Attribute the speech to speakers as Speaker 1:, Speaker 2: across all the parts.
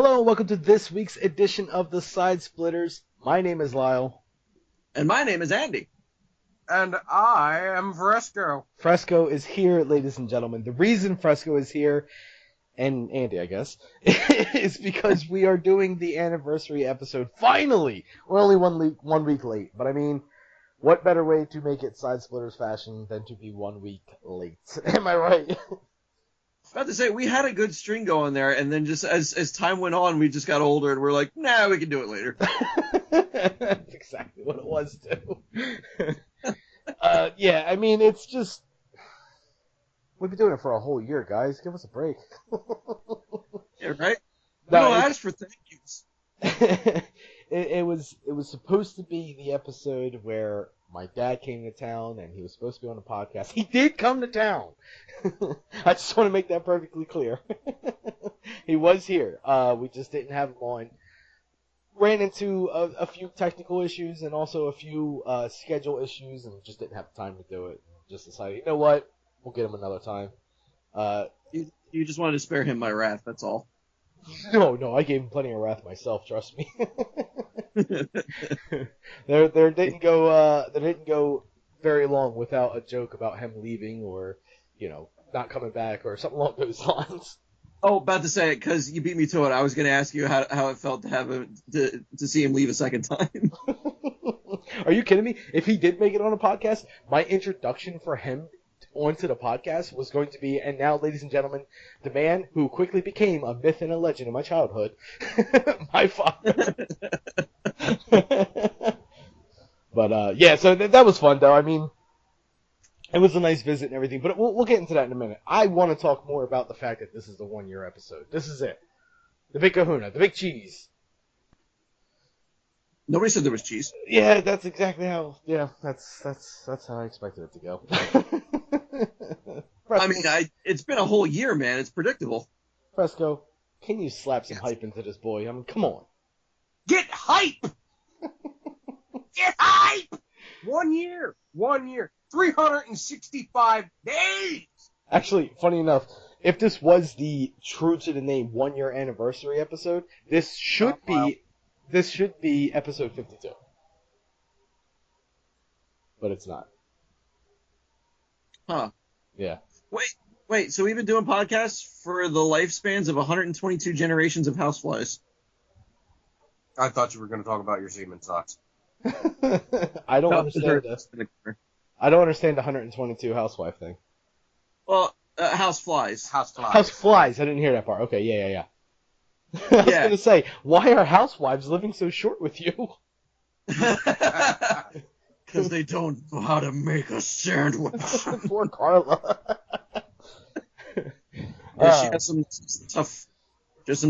Speaker 1: Hello and welcome to this week's edition of the Side Splitters. My name is Lyle.
Speaker 2: And my name is Andy.
Speaker 3: And I am Fresco.
Speaker 1: Fresco is here, ladies and gentlemen. The reason Fresco is here, and Andy, I guess, is because we are doing the anniversary episode. Finally! We're only one week late, but I mean, what better way to make it Side Splitters fashion than to be 1 week late? Am I right?
Speaker 2: About to say, we had a good string going there, and then just as time went on, we just got older, and we're like, nah, we can do it later.
Speaker 1: That's exactly what it was, too. Yeah, I mean, it's just... We've been doing it for a whole year, guys. Give us a break.
Speaker 2: Yeah, right? We
Speaker 1: No,
Speaker 2: don't ask for thank yous.
Speaker 1: it was supposed to be the episode where my dad came to town and he was supposed to be on the podcast. He did come to town. I just want to make that perfectly clear. He was here. We just didn't have him on. Ran into a few technical issues and also a few schedule issues and just didn't have time to do it. Just decided, you know what? We'll get him another time.
Speaker 2: You just wanted to spare him my wrath, that's all.
Speaker 1: No, I gave him plenty of wrath myself. Trust me. There didn't go very long without a joke about him leaving or, not coming back or something along those lines.
Speaker 2: Oh, about to say it, because you beat me to it. I was going to ask you how it felt to have him to see him leave a second time.
Speaker 1: Are you kidding me? If he did make it on a podcast, my introduction for him onto the podcast was going to be, and now, ladies and gentlemen, the man who quickly became a myth and a legend in my childhood, my father. But yeah, so that was fun, though. I mean, it was a nice visit and everything, but we'll get into that in a minute. I want to talk more about the fact that this is the 1 year episode. This is it. The big kahuna, the big cheese.
Speaker 2: Nobody said there was cheese.
Speaker 1: Yeah, that's exactly how. Yeah, that's how I expected it to go.
Speaker 2: I mean, it's been a whole year, man. It's predictable.
Speaker 1: Fresco, can you slap some hype into this boy? I mean, come on.
Speaker 3: Get hype! Get hype! 1 year. 365 days!
Speaker 1: Actually, funny enough, if this was the true to the name 1 year anniversary episode, this should be episode 52. But it's not.
Speaker 2: Huh.
Speaker 1: Yeah.
Speaker 2: Wait, so we've been doing podcasts for the lifespans of 122 generations of houseflies.
Speaker 3: I thought you were going to talk about your semen socks.
Speaker 1: I don't understand this. I don't understand the 122 housewife thing.
Speaker 2: Well, houseflies.
Speaker 1: Houseflies. I didn't hear that part. Okay, yeah. I was going to say, why are housewives living so short with you?
Speaker 2: Because they don't know how to make a sandwich.
Speaker 1: Poor Carla.
Speaker 2: She has some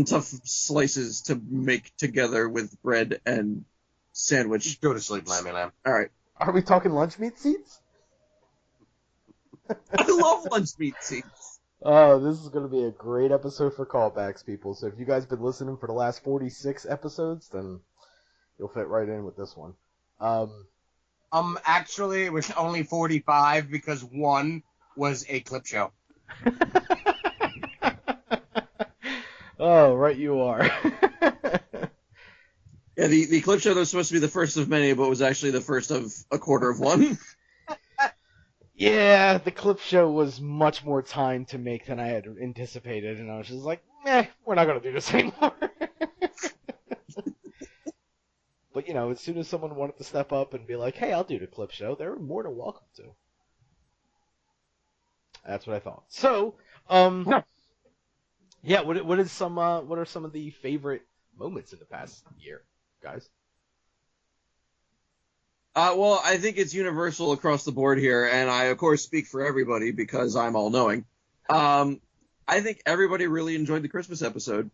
Speaker 2: tough slices to make together with bread and sandwich.
Speaker 3: Go to sleep, Lammy Lamb.
Speaker 2: All right.
Speaker 1: Are we talking lunch meat seats?
Speaker 2: I love lunch meat seats.
Speaker 1: Oh, this is going to be a great episode for callbacks, people. So if you guys have been listening for the last 46 episodes, then you'll fit right in with this one.
Speaker 3: Actually, it was only 45 because one was a clip show.
Speaker 1: Oh, right you are.
Speaker 2: Yeah, the clip show that was supposed to be the first of many, but was actually the first of a quarter of one.
Speaker 1: Yeah, the clip show was much more time to make than I had anticipated, and I was just like, we're not going to do this anymore. But, as soon as someone wanted to step up and be like, hey, I'll do the clip show, they were more than welcome to. That's what I thought. So, yeah, what are some of the favorite moments in the past year, guys?
Speaker 2: Well, I think it's universal across the board here, and I, of course, speak for everybody because I'm all-knowing. I think everybody really enjoyed the Christmas episode.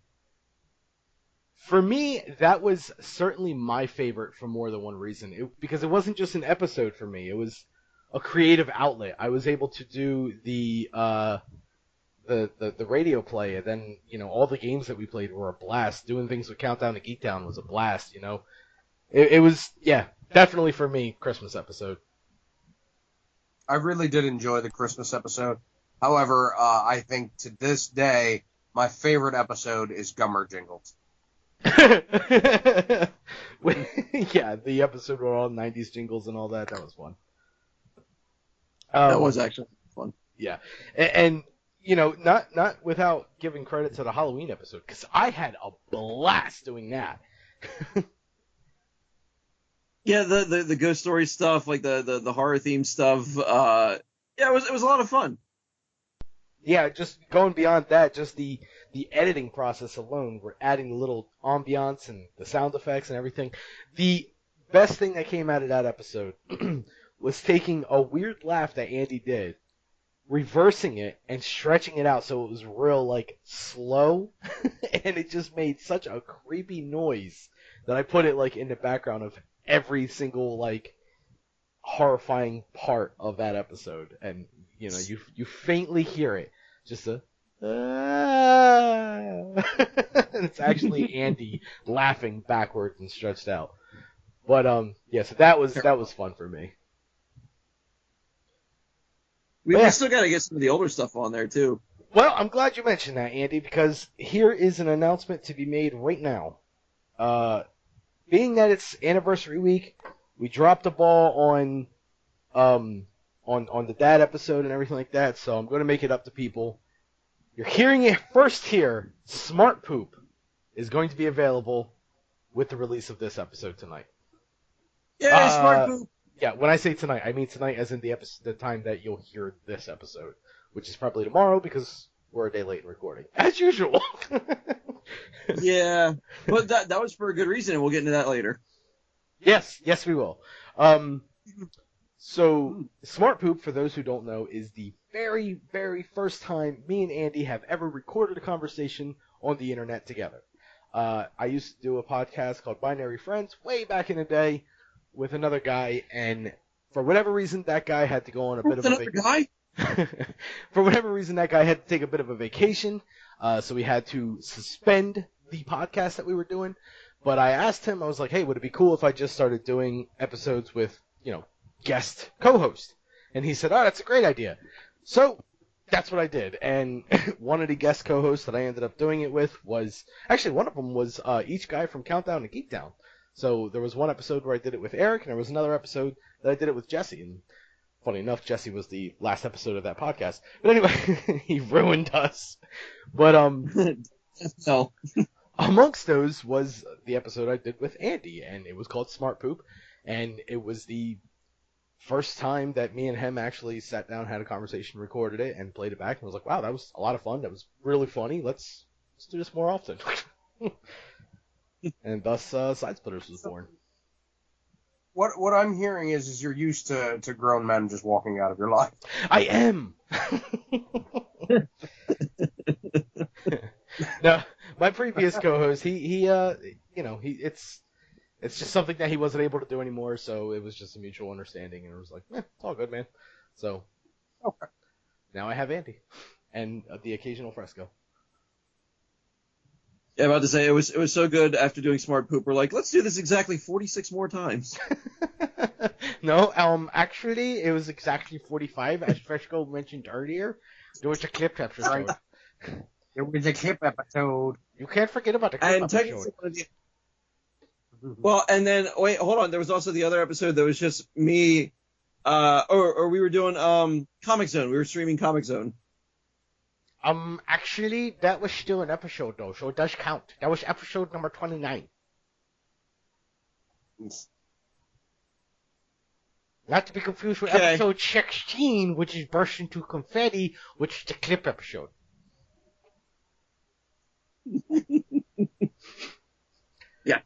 Speaker 1: For me, that was certainly my favorite for more than one reason. Because it wasn't just an episode for me; it was a creative outlet. I was able to do the radio play, and then all the games that we played were a blast. Doing things with Countdown to Geektown was a blast. It was definitely for me Christmas episode.
Speaker 3: I really did enjoy the Christmas episode. However, I think to this day my favorite episode is Gummer Jingles.
Speaker 1: Yeah, the episode with all 90s jingles and all that. That was fun.
Speaker 2: That was actually fun.
Speaker 1: Yeah, and you know, not without giving credit to the Halloween episode, because I had a blast doing that.
Speaker 2: Yeah, the ghost story stuff, like the horror theme stuff. Yeah, it was a lot of fun.
Speaker 1: Yeah, just going beyond that, just the editing process alone, we're adding the little ambiance and the sound effects and everything. The best thing that came out of that episode was taking a weird laugh that Andy did, reversing it and stretching it out so it was real like slow, and it just made such a creepy noise that I put it like in the background of every single like horrifying part of that episode, and you know you faintly hear it, just a and it's actually Andy laughing backwards and stretched out. But yeah, so that was fun for me.
Speaker 2: We still got to get some of the older stuff on there too.
Speaker 1: Well, I'm glad you mentioned that, Andy, because here is an announcement to be made right now. Being that it's anniversary week, we dropped the ball on the dad episode and everything like that, so I'm going to make it up to people. You're hearing it first here. Smart Poop is going to be available with the release of this episode tonight.
Speaker 2: Yeah, Smart Poop.
Speaker 1: Yeah, when I say tonight, I mean tonight as in the time that you'll hear this episode, which is probably tomorrow because we're a day late in recording, as usual.
Speaker 2: Yeah, but that was for a good reason, and we'll get into that later.
Speaker 1: Yes, we will. So, Smart Poop, for those who don't know, is the very, very first time me and Andy have ever recorded a conversation on the internet together. I used to do a podcast called Binary Friends way back in the day with another guy, and for whatever reason, that guy had to go on a bit of a vacation. For whatever reason, that guy had to take a bit of a vacation, so we had to suspend the podcast that we were doing. But I asked him, I was like, hey, would it be cool if I just started doing episodes with, guest co-host? And he said, oh, that's a great idea. So that's what I did. And one of the guest co-hosts that I ended up doing it with was, actually one of them was each guy from Countdown to Geekdown. So there was one episode where I did it with Eric, and there was another episode that I did it with Jesse. And funny enough, Jesse was the last episode of that podcast. But anyway, he ruined us. But
Speaker 2: No.
Speaker 1: Amongst those was the episode I did with Andy, and it was called Smart Poop, and it was the first time that me and him actually sat down, had a conversation, recorded it, and played it back, and was like, wow, that was a lot of fun. That was really funny. Let's do this more often. And thus, Side Splitters was born.
Speaker 3: What I'm hearing is you're used to grown men just walking out of your life.
Speaker 1: I am. No, my previous co-host, it's just something that he wasn't able to do anymore, so it was just a mutual understanding, and it was like, it's all good, man. So,
Speaker 3: okay.
Speaker 1: Now I have Andy, and the occasional Fresco.
Speaker 2: Yeah, about to say, it was so good after doing Smart Poop, we're like, let's do this exactly 46 more times.
Speaker 1: No, actually, it was exactly 45, as Fresco mentioned earlier. There was a clip episode.
Speaker 3: It was a clip episode.
Speaker 1: You can't forget about the clip episode.
Speaker 2: Well, and then, wait, hold on, there was also the other episode that was just me, or we were doing Comic Zone. We were streaming Comic Zone.
Speaker 1: Actually, that was still an episode, though, so it does count. That was episode number 29. Not to be confused with episode 16, which is Burst into Confetti, which is the clip episode.
Speaker 2: Yeah.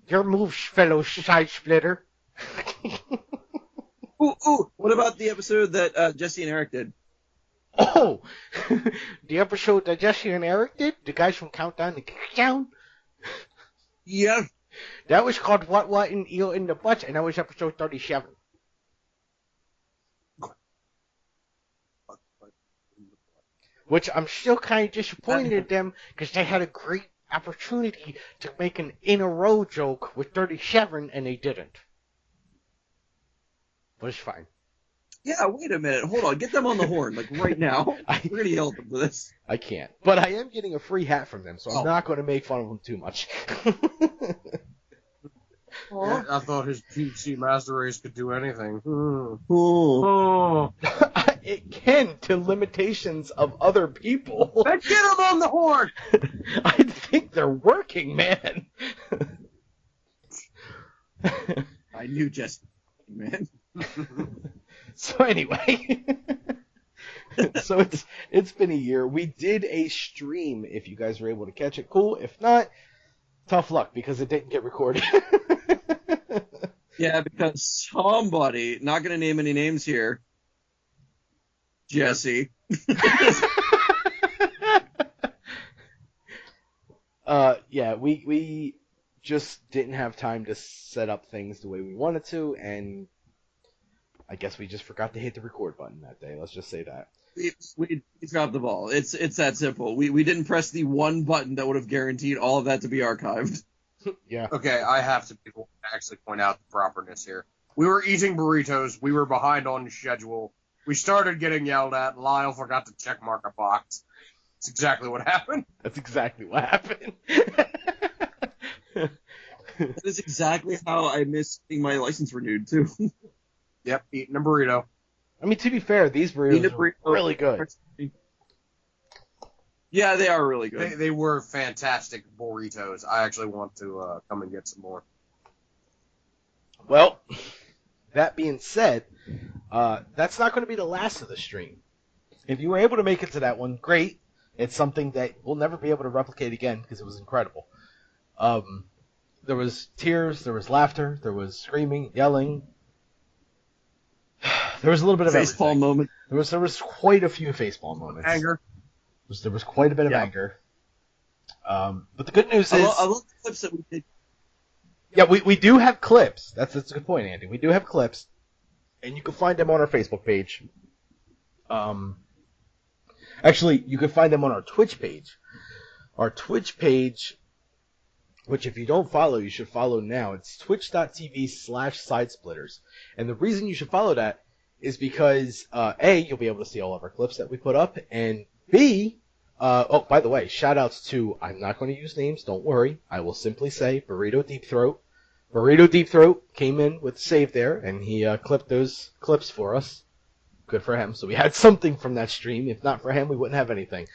Speaker 1: Your moves, fellow side splitter.
Speaker 2: Ooh, what about the episode that Jesse and Eric did?
Speaker 1: Oh! The episode that Jesse and Eric did? The guys from Countdown to Geekdown?
Speaker 2: Yeah.
Speaker 1: That was called What and Eel in the Butt, and that was episode 37. Which I'm still kind of disappointed in them, because they had a great opportunity to make an in-a-row joke with 37, and they didn't. But it's fine.
Speaker 2: Yeah, wait a minute. Hold on. Get them on the horn, like right now. We're going to yell at them for this.
Speaker 1: I can't. But I am getting a free hat from them, so I'm not going to make fun of them too much.
Speaker 3: Yeah, I thought his PC Master Race could do anything.
Speaker 1: It can, to limitations of other people.
Speaker 3: Then get him on the horn!
Speaker 1: I think they're working, man.
Speaker 2: I knew Jesse, man.
Speaker 1: So anyway, so it's been a year. We did a stream. If you guys were able to catch it, cool. If not, tough luck because it didn't get recorded.
Speaker 2: Yeah, because somebody, not going to name any names here, Jesse.
Speaker 1: Yeah, we just didn't have time to set up things the way we wanted to, and I guess we just forgot to hit the record button that day. Let's just say that.
Speaker 2: We dropped the ball. It's that simple. We didn't press the one button that would have guaranteed all of that to be archived.
Speaker 1: Yeah.
Speaker 3: Okay, I have to actually point out the properness here. We were eating burritos. We were behind on schedule. We started getting yelled at. Lyle forgot to check mark a box. That's exactly what happened.
Speaker 1: That's exactly what happened.
Speaker 2: That is exactly how I miss getting my license renewed, too.
Speaker 3: Yep, eating a burrito.
Speaker 1: I mean, to be fair, these burritos are really good.
Speaker 2: Yeah, they are really good.
Speaker 3: They were fantastic burritos. I actually want to come and get some more.
Speaker 1: Well, that being said, that's not going to be the last of the stream. If you were able to make it to that one, great. It's something that we'll never be able to replicate again because it was incredible. There was tears, there was laughter, there was screaming, yelling. There was a little bit of
Speaker 2: facepalm moment.
Speaker 1: There was quite a few facepalm moments.
Speaker 3: Anger.
Speaker 1: There was quite a bit of anger. But the good news is,
Speaker 2: I love the clips that we did.
Speaker 1: Yeah, we do have clips. That's a good point, Andy. We do have clips, and you can find them on our Facebook page. Actually, you can find them on our Twitch page. Our Twitch page, which if you don't follow, you should follow now. It's twitch.tv/sidesplitters. And the reason you should follow that is because, A, you'll be able to see all of our clips that we put up, and B, oh, by the way, shout-outs to, I'm not going to use names, don't worry. I will simply say Burrito Deep Throat. Burrito Deep Throat came in with a save there, and he clipped those clips for us. Good for him. So we had something from that stream. If not for him, we wouldn't have anything.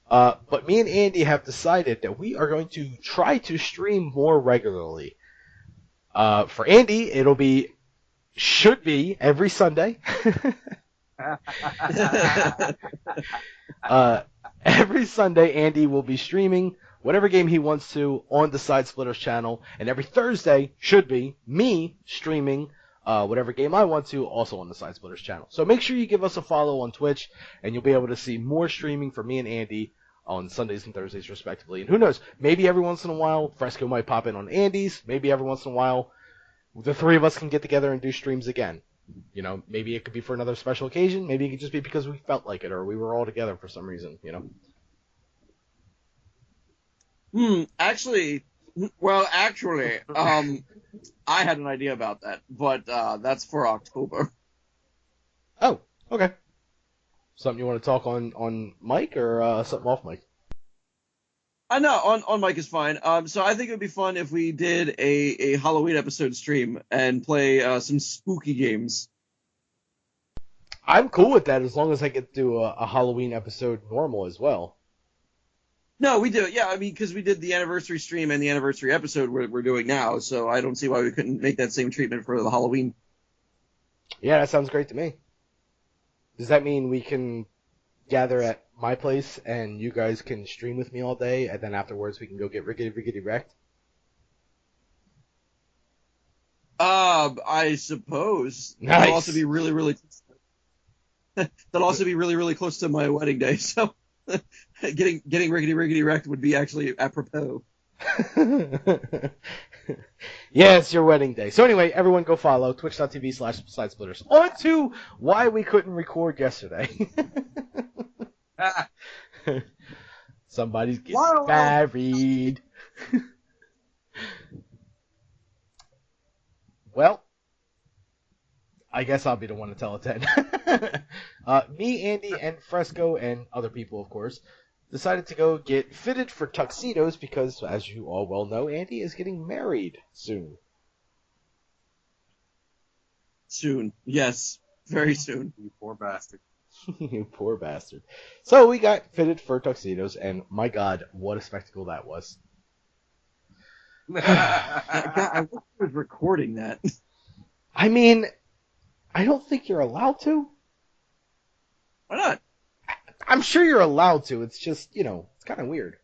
Speaker 1: But me and Andy have decided that we are going to try to stream more regularly. For Andy, should be every Sunday. Every Sunday, Andy will be streaming whatever game he wants to on the Side Splitters channel, and every Thursday should be me streaming whatever game I want to, also on the Side Splitters channel. So make sure you give us a follow on Twitch, and you'll be able to see more streaming for me and Andy on Sundays and Thursdays, respectively. And who knows, maybe every once in a while, Fresco might pop in on Andy's. Maybe every once in a while, the three of us can get together and do streams again. You know, maybe it could be for another special occasion. Maybe it could just be because we felt like it, or we were all together for some reason, you know.
Speaker 2: Actually, I had an idea about that, but that's for October.
Speaker 1: Oh, okay. Something you want to talk on mic or something off mic?
Speaker 2: No, on mic is fine. So I think it would be fun if we did a Halloween episode stream and play some spooky games.
Speaker 1: I'm cool with that as long as I get to do a Halloween episode normal as well.
Speaker 2: No, we do. Yeah, I mean, because we did the anniversary stream and the anniversary episode we're doing now, so I don't see why we couldn't make that same treatment for the Halloween.
Speaker 1: Yeah, that sounds great to me. Does that mean we can gather at my place and you guys can stream with me all day, and then afterwards we can go get riggedy wrecked?
Speaker 2: I suppose.
Speaker 1: Nice.
Speaker 2: That'll also be really, really. That'll also be really, really close to my wedding day, so getting riggedy wrecked would be actually apropos.
Speaker 1: Yeah, it's your wedding day. So anyway, everyone go follow twitch.tv/sidesplitters. On to why we couldn't record yesterday. Somebody's getting married. Well, I guess I'll be the one to tell it then. Me, Andy, and Fresco, and other people, of course, decided to go get fitted for tuxedos because, as you all well know, Andy is getting married soon.
Speaker 2: Soon. Yes. Very soon.
Speaker 3: You poor bastard.
Speaker 1: You poor bastard. So we got fitted for tuxedos, and my God, what a spectacle that was.
Speaker 2: God, I wish I was recording that.
Speaker 1: I mean, I don't think you're allowed to.
Speaker 2: Why not?
Speaker 1: I'm sure you're allowed to. It's just, it's kind of weird.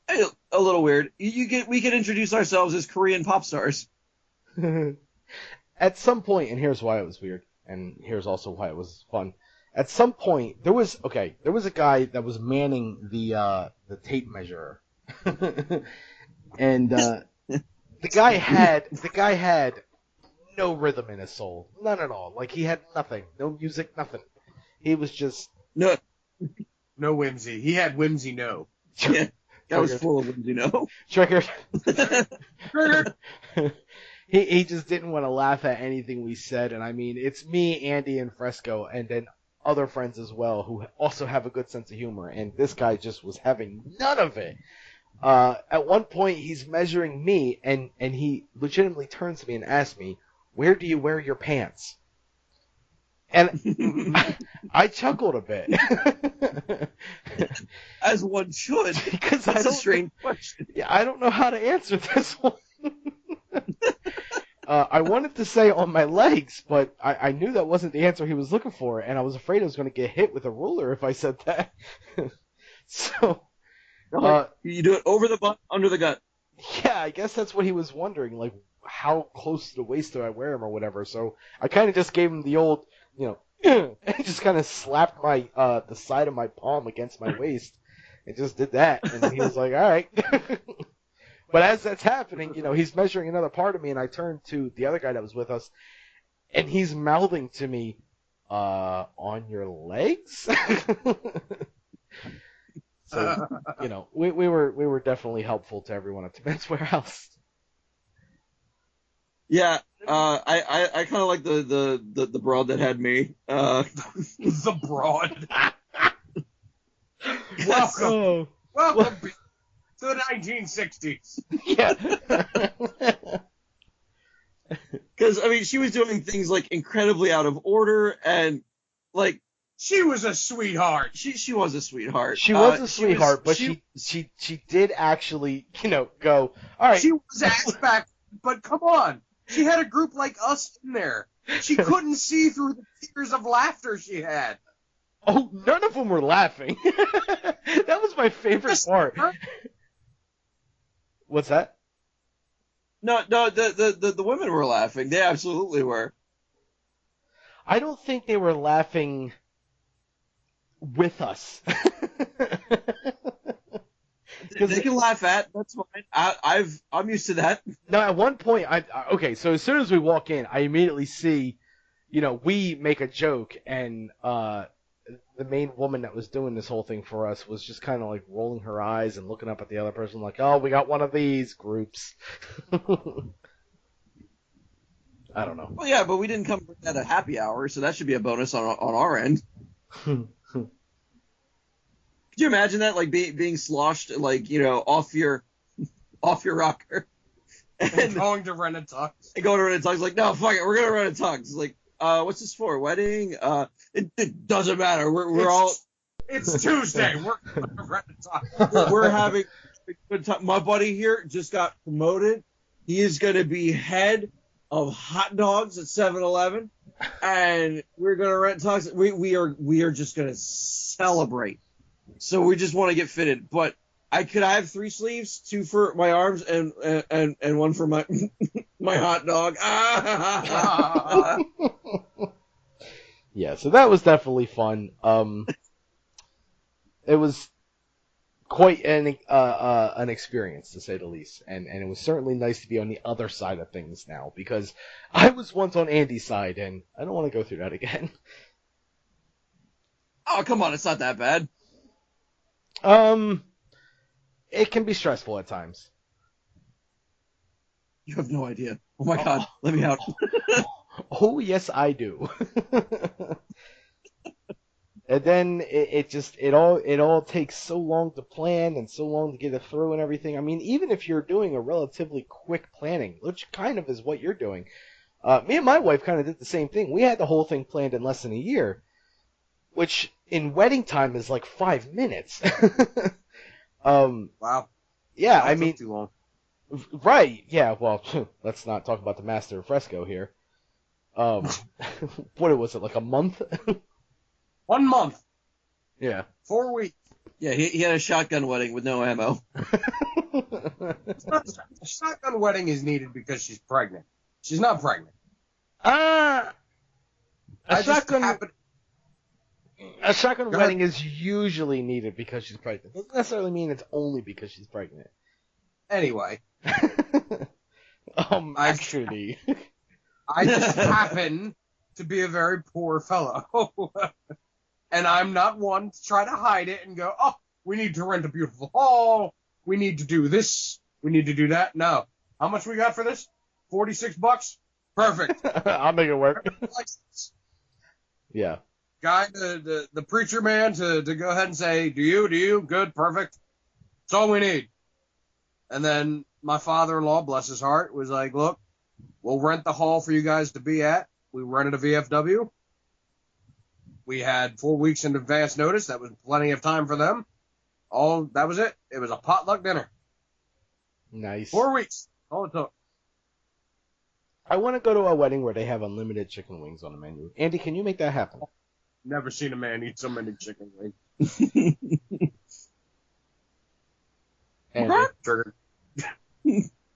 Speaker 2: A little weird. We could introduce ourselves as Korean pop stars.
Speaker 1: At some point, and here's why it was weird, and here's also why it was fun. At some point, there was a guy that was manning the tape measure, and the guy had no rhythm in his soul, none at all. Like he had nothing, no music, nothing. He was just
Speaker 2: No
Speaker 3: whimsy. He had whimsy. No.
Speaker 2: Yeah, that was full of whimsy.
Speaker 1: Triggered.
Speaker 3: Triggered.
Speaker 1: He just didn't want to laugh at anything we said, and I mean, it's me, Andy, and Fresco, and then other friends as well who also have a good sense of humor, and this guy just was having none of it. At one point, he's measuring me, and he legitimately turns to me and asks me, "Where do you wear your pants?" And I chuckled a bit.
Speaker 2: As one should.
Speaker 1: Because
Speaker 2: That's a strange question.
Speaker 1: Yeah, I don't know how to answer this one. I wanted to say on my legs, but I knew that wasn't the answer he was looking for, and I was afraid I was going to get hit with a ruler if I said that. So,
Speaker 2: you do it over the butt, under the gut.
Speaker 1: Yeah, I guess that's what he was wondering, like how close to the waist do I wear them or whatever. So I kind of just gave him the old, and just kind of slapped my the side of my palm against my waist, and just did that, and then he was like, "All right." But as that's happening, he's measuring another part of me, and I turn to the other guy that was with us, and he's mouthing to me, "On your legs?" So, we were definitely helpful to everyone at the Men's Warehouse.
Speaker 2: Yeah, I kind of like the broad that had me.
Speaker 3: The broad.
Speaker 1: Welcome.
Speaker 3: Welcome to the 1960s.
Speaker 1: Yeah.
Speaker 2: Because, I mean, she was doing things, like, incredibly out of order, and, like...
Speaker 3: She was a sweetheart.
Speaker 2: She was a sweetheart.
Speaker 1: She was a sweetheart, but she did actually, go, all right.
Speaker 3: She was ass back, but come on. She had a group like us in there. She couldn't see through the tears of laughter she had.
Speaker 1: Oh, none of them were laughing. That was my favorite part. What's that?
Speaker 2: No, the women were laughing. They absolutely were.
Speaker 1: I don't think they were laughing with us.
Speaker 2: They can laugh at. That's fine. I'm used to that.
Speaker 1: No, at one point, okay. So as soon as we walk in, I immediately see, we make a joke, and the main woman that was doing this whole thing for us was just kind of like rolling her eyes and looking up at the other person, like, "Oh, we got one of these groups." I don't know.
Speaker 2: Well, yeah, but we didn't come at a happy hour, so that should be a bonus on our end. Could you imagine that, like being sloshed, like off your rocker,
Speaker 3: and going to rent a tux?
Speaker 2: And going to rent a tux, like, no, fuck it, we're gonna rent a tux. Like, what's this for? Wedding? It doesn't matter.
Speaker 3: It's Tuesday. We're gonna rent a tux.
Speaker 2: We're having a good time. My buddy here just got promoted. He is gonna be head of hot dogs at 7-Eleven, and we're gonna rent tux. We are just gonna celebrate. So we just want to get fitted. But I have 3 sleeves, 2 for my arms and one for my my hot dog.
Speaker 1: Yeah, so that was definitely fun. It was quite an experience, to say the least, and it was certainly nice to be on the other side of things now, because I was once on Andy's side, and I don't want to go through that again.
Speaker 2: Oh, come on, it's not that bad.
Speaker 1: It can be stressful at times.
Speaker 2: You have no idea. Oh my God, let me out.
Speaker 1: Oh, yes, I do. And then it all takes so long to plan and so long to get it through and everything. I mean, even if you're doing a relatively quick planning, which kind of is what you're doing. Me and my wife kind of did the same thing. We had the whole thing planned in less than a year, which in wedding time is like 5 minutes.
Speaker 3: Wow.
Speaker 1: Yeah,
Speaker 3: That
Speaker 1: I
Speaker 3: took
Speaker 1: mean,
Speaker 3: too long.
Speaker 1: right? Yeah. Well, let's not talk about the master of fresco here. What was it, like a month?
Speaker 3: 1 month,
Speaker 1: Yeah.
Speaker 3: 4 weeks.
Speaker 2: Yeah, he had a shotgun wedding with no ammo.
Speaker 3: A shotgun wedding is needed because she's pregnant. She's not pregnant.
Speaker 1: A
Speaker 3: I just
Speaker 1: shotgun
Speaker 3: happen.
Speaker 1: a shotgun
Speaker 3: Go ahead.
Speaker 1: wedding is usually needed because she's pregnant. Doesn't necessarily mean it's only because she's pregnant.
Speaker 3: Anyway,
Speaker 1: Actually.
Speaker 3: I just happen to be a very poor fellow. And I'm not one to try to hide it and go, oh, we need to rent a beautiful hall. We need to do this. We need to do that. No. How much we got for this? $46? Perfect.
Speaker 1: I'll make it work. Yeah.
Speaker 3: Guy, the preacher man to go ahead and say, do you? Good, perfect. That's all we need. And then my father-in-law, bless his heart, was like, look, we'll rent the hall for you guys to be at. We rented a VFW. We had 4 weeks in advance notice. That was plenty of time for them. That was it. It was a potluck dinner.
Speaker 1: Nice.
Speaker 3: 4 weeks. All it took.
Speaker 1: I want to go to a wedding where they have unlimited chicken wings on the menu. Andy, can you make that happen?
Speaker 3: Never seen a man eat so many chicken wings.
Speaker 1: Andy,
Speaker 3: Triggered.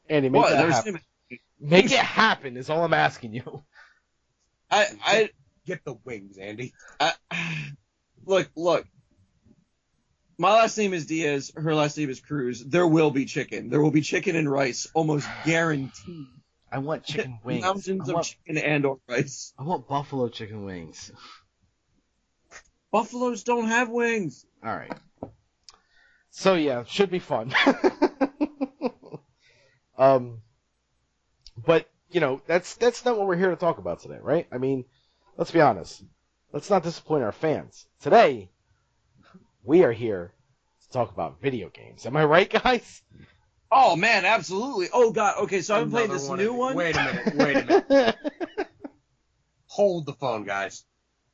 Speaker 1: Andy, make
Speaker 2: What?
Speaker 1: that
Speaker 2: Never
Speaker 1: happen.
Speaker 2: seen him.
Speaker 1: Make it happen is all I'm asking you.
Speaker 2: I
Speaker 3: Get the wings, Andy.
Speaker 2: look. My last name is Diaz. Her last name is Cruz. There will be chicken. There will be chicken and rice, almost guaranteed.
Speaker 1: I want chicken wings.
Speaker 2: Mountains of chicken and/or rice.
Speaker 1: I want buffalo chicken wings.
Speaker 2: Buffaloes don't have wings.
Speaker 1: All right. So yeah, should be fun. But that's not what we're here to talk about today, right? I mean, let's be honest. Let's not disappoint our fans. Today, we are here to talk about video games. Am I right, guys?
Speaker 2: Oh man, absolutely. Oh god. Okay, so I've been playing this new one.
Speaker 3: Wait a minute. Hold the phone, guys.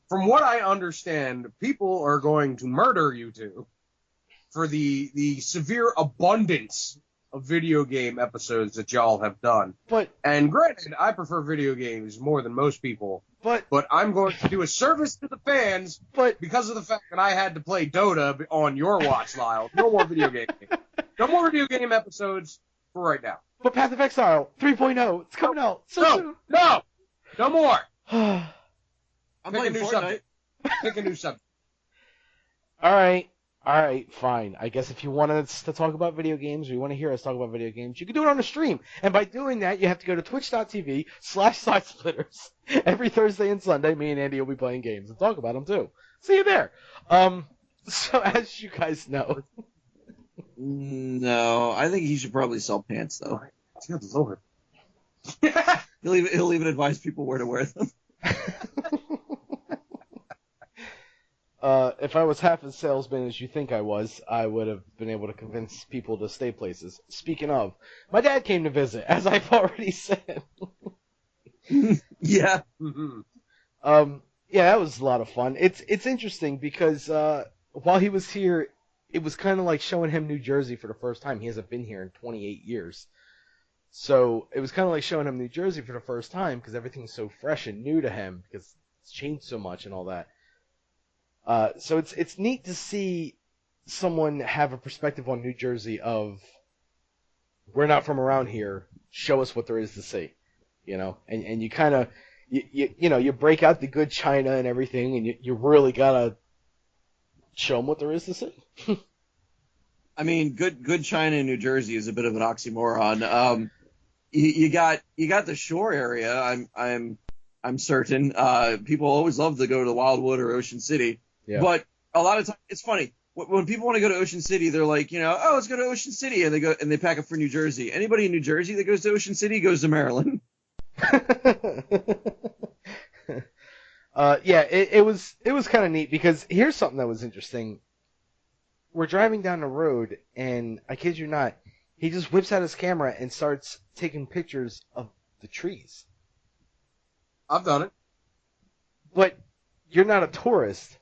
Speaker 3: From what I understand, people are going to murder you two for the severe abundance of video game episodes that y'all have done. And granted, I prefer video games more than most people. But I'm going to do a service to the fans because of the fact that I had to play Dota on your watch, Lyle. No more video game. No more video game episodes for right now.
Speaker 1: But Path of Exile 3.0, it's coming out.
Speaker 3: No more.
Speaker 2: I'm
Speaker 3: Pick a
Speaker 2: playing
Speaker 3: new
Speaker 2: Fortnite.
Speaker 3: subject. Pick a new subject.
Speaker 1: All right, fine. I guess if you want us to talk about video games, or you want to hear us talk about video games, you can do it on the stream. And by doing that, you have to go to twitch.tv/sidesplitters. Every Thursday and Sunday, me and Andy will be playing games and talk about them too. See you there. So as you guys know.
Speaker 2: No, I think he should probably sell pants though.
Speaker 3: Good Lord.
Speaker 2: He'll even advise people where to wear them.
Speaker 1: If I was half as salesman as you think I was, I would have been able to convince people to stay places. Speaking of, my dad came to visit, as I've already said.
Speaker 2: Yeah.
Speaker 3: Mm-hmm.
Speaker 1: Yeah, that was a lot of fun. It's interesting because while he was here, it was kind of like showing him New Jersey for the first time. He hasn't been here in 28 years. So it was kind of like showing him New Jersey for the first time because everything's so fresh and new to him because it's changed so much and all that. So it's neat to see someone have a perspective on New Jersey of we're not from around here. Show us what there is to see, and you kind of you break out the good china and everything, and you really gotta show them what there is to see.
Speaker 2: I mean, good China in New Jersey is a bit of an oxymoron. You got the shore area. I'm certain. People always love to go to Wildwood or Ocean City.
Speaker 1: Yeah.
Speaker 2: But a lot of times, it's funny when people want to go to Ocean City. They're like, oh, let's go to Ocean City, and they pack up for New Jersey. Anybody in New Jersey that goes to Ocean City goes to Maryland.
Speaker 1: Yeah, it was kind of neat because here's something that was interesting. We're driving down the road, and I kid you not, he just whips out his camera and starts taking pictures of the trees.
Speaker 3: I've done it.
Speaker 1: But you're not a tourist.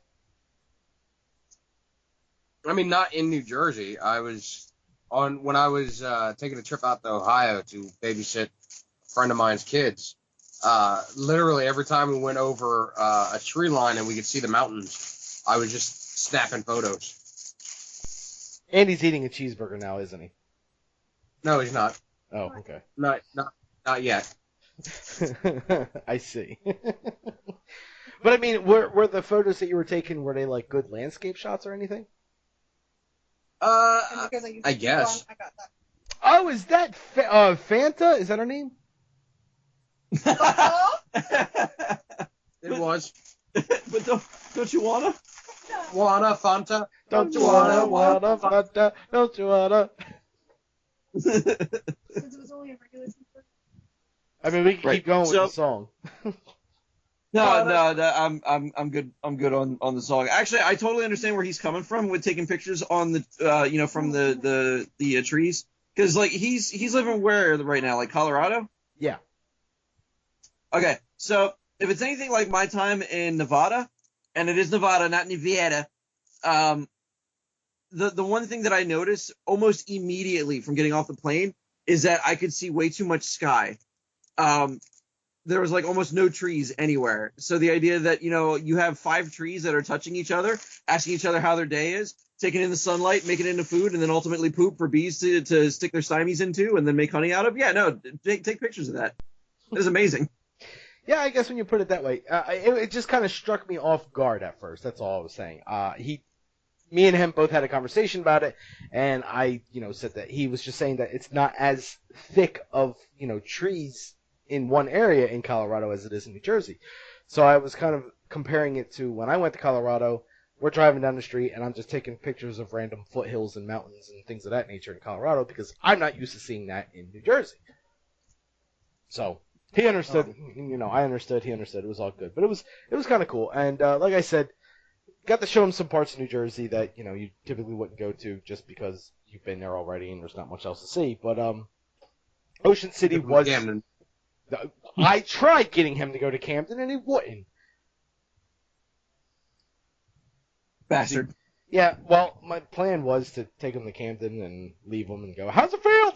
Speaker 3: I mean, not in New Jersey. When I was taking a trip out to Ohio to babysit a friend of mine's kids. Literally every time we went over a tree line and we could see the mountains, I was just snapping photos.
Speaker 1: Andy's eating a cheeseburger now, isn't he?
Speaker 3: No, he's not.
Speaker 1: Oh, okay.
Speaker 3: Not yet.
Speaker 1: I see. But I mean, were the photos that you were taking, were they like good landscape shots or anything?
Speaker 3: I guess.
Speaker 4: I got that.
Speaker 1: Oh, is that Fanta? Is that her name?
Speaker 3: It was.
Speaker 2: But don't you wanna?
Speaker 3: Wanna Fanta?
Speaker 1: Don't you wanna Fanta? Don't you wanna?
Speaker 4: Since it was only a regular cheeseburger.
Speaker 1: I mean, we can keep going with the song.
Speaker 2: No, I'm good. I'm good on the song. Actually, I totally understand where he's coming from with taking pictures on the, from the trees, because like he's living where right now, like Colorado.
Speaker 1: Yeah.
Speaker 2: Okay, so if it's anything like my time in Nevada, and it is Nevada, not Nevada, the one thing that I noticed almost immediately from getting off the plane is that I could see way too much sky. There was like almost no trees anywhere. So the idea that, you have 5 trees that are touching each other, asking each other how their day is, taking in the sunlight, making it into food, and then ultimately poop for bees to stick their stymies into and then make honey out of. Yeah, no, take pictures of that. It was amazing.
Speaker 1: Yeah, I guess when you put it that way, it just kind of struck me off guard at first. That's all I was saying. Me and him both had a conversation about it, and I, said that he was just saying that it's not as thick of, trees in one area in Colorado as it is in New Jersey. So I was kind of comparing it to when I went to Colorado. We're driving down the street, and I'm just taking pictures of random foothills and mountains and things of that nature in Colorado because I'm not used to seeing that in New Jersey. So he understood, I understood, he understood. It was all good. But it was kind of cool. And like I said, got to show him some parts of New Jersey that, you typically wouldn't go to just because you've been there already and there's not much else to see. But Ocean City was...
Speaker 3: Camden.
Speaker 1: I tried getting him to go to Camden, and he wouldn't.
Speaker 2: Bastard.
Speaker 1: Yeah, well, my plan was to take him to Camden and leave him and go, how's it feel?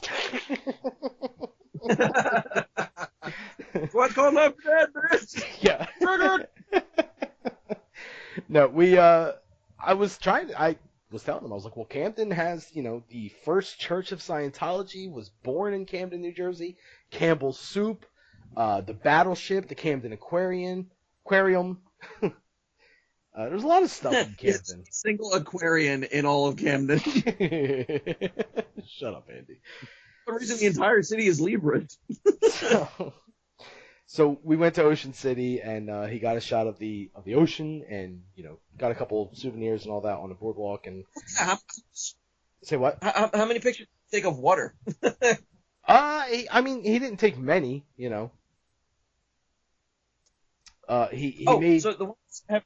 Speaker 2: What's going on, bitch?
Speaker 1: Yeah. No, I was telling him, I was like, well, Camden has, the first Church of Scientology was born in Camden, New Jersey. Campbell's Soup, the Battleship, the Camden Aquarium. There's a lot of stuff in Camden.
Speaker 2: Single aquarium in all of Camden.
Speaker 1: Shut up, Andy.
Speaker 2: For the reason the entire city is Libra.
Speaker 1: So we went to Ocean City, and he got a shot of the ocean, and got a couple souvenirs and all that on the boardwalk. And say what?
Speaker 2: How many pictures did you take of water?
Speaker 1: He didn't take many. He made.
Speaker 2: So the ones have...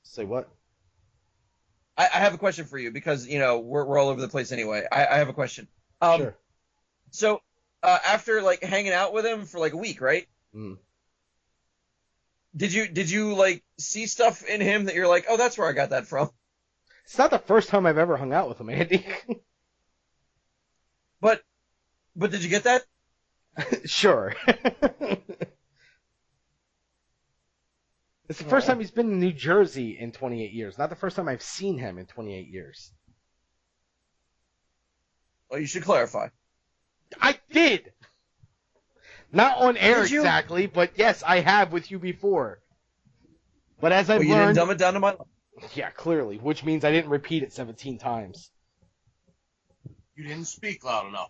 Speaker 1: Say what?
Speaker 2: I have a question for you because we're all over the place anyway. I have a question.
Speaker 1: Sure.
Speaker 2: So after like hanging out with him for like a week, right?
Speaker 1: Mm.
Speaker 2: Did you like see stuff in him that you're like, oh, that's where I got that from?
Speaker 1: It's not the first time I've ever hung out with him, Andy.
Speaker 2: But did you get that?
Speaker 1: Sure. It's the first time he's been in New Jersey in 28 years. Not the first time I've seen him in 28 years.
Speaker 2: Well, you should clarify.
Speaker 1: I did! Not on air
Speaker 2: Did you?
Speaker 1: exactly, but yes, I have with you before. But as I've
Speaker 2: You didn't
Speaker 1: learned...
Speaker 2: dumb it down to my level.
Speaker 1: Yeah, clearly. Which means I didn't repeat it 17 times.
Speaker 3: You didn't speak loud enough.